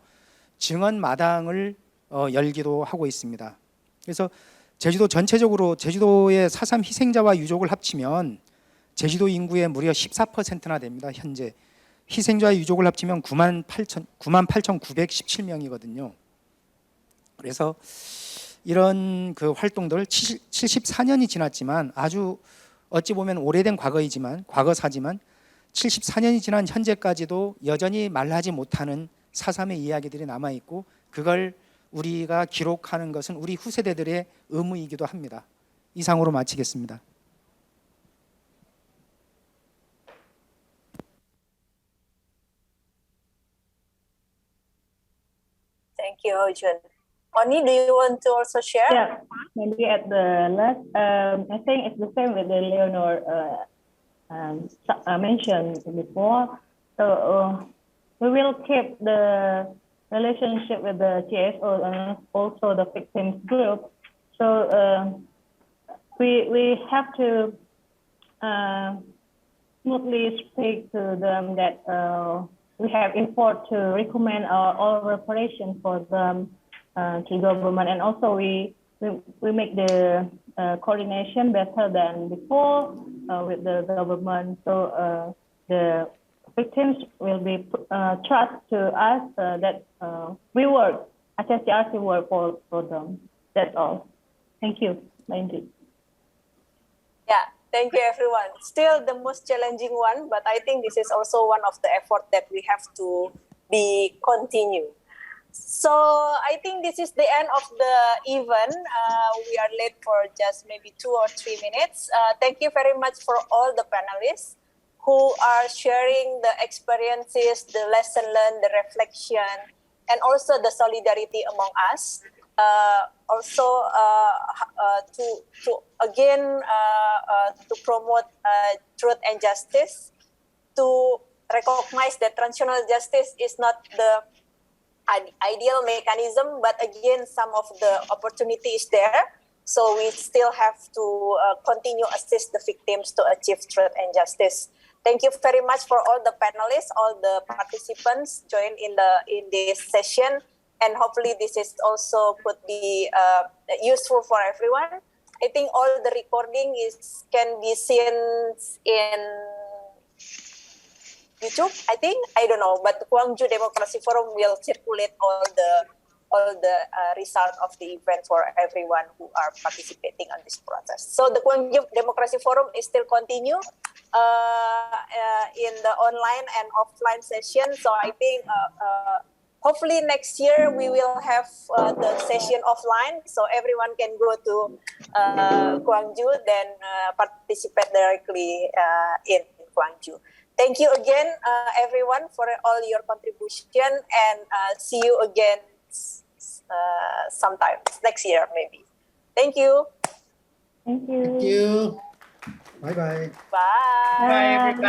증언 마당을 열기도 하고 있습니다. 그래서 제주도 전체적으로 제주도의 4.3 희생자와 유족을 합치면 제주도 인구의 무려 14%나 됩니다. 현재 희생자와 유족을 합치면 98,917명이거든요. 그래서 이런 그 활동들 74년이 지났지만 아주 어찌 보면 오래된 과거사지만 74년이 지난 현재까지도 여전히 말하지 못하는 4.3의 이야기들이 남아있고 그걸 우리가 기록하는 것은 우리 후세대들의 의무이기도 합니다. 이상으로 마치겠습니다. Thank you, Ho-Joon. Oni, do you want to also share? Yeah, maybe at the last, I think it's the same with the Leonor mentioned before. So we will keep the relationship with the GSO and also the victims group. So we have to smoothly speak to them that we have effort to recommend all reparation for them to government, and also we make the coordination better than before with the government. So the victims will be trust to us that we work, HSCRC work for them. That's all. Thank you. Yeah, thank you everyone. Still the most challenging one, but I think this is also one of the effort that we have to be continue. So I think this is the end of the event. We are late for just maybe 2 or 3 minutes. Thank you very much for all the panelists who are sharing the experiences, the lesson learned, the reflection, and also the solidarity among us. Also to promote truth and justice, to recognize that transitional justice is not the ideal mechanism, but again, some of the opportunity is there. So we still have to continue assist the victims to achieve truth and justice. Thank you very much for all the panelists, all the participants joined in this session, and hopefully this is also could be useful for everyone. I think all the recording can be seen in YouTube. I don't know, but the Gwangju Democracy Forum will circulate all the result of the event for everyone who are participating on this process. So the Gwangju Democracy Forum is still continue in the online and offline session. So I think hopefully next year we will have the session offline, so everyone can go to Gwangju, then participate directly in Gwangju. Thank you again, everyone, for all your contribution, and see you again sometime next year, maybe. Thank you. Thank you. Thank you. Bye-bye. Bye. Bye, everybody.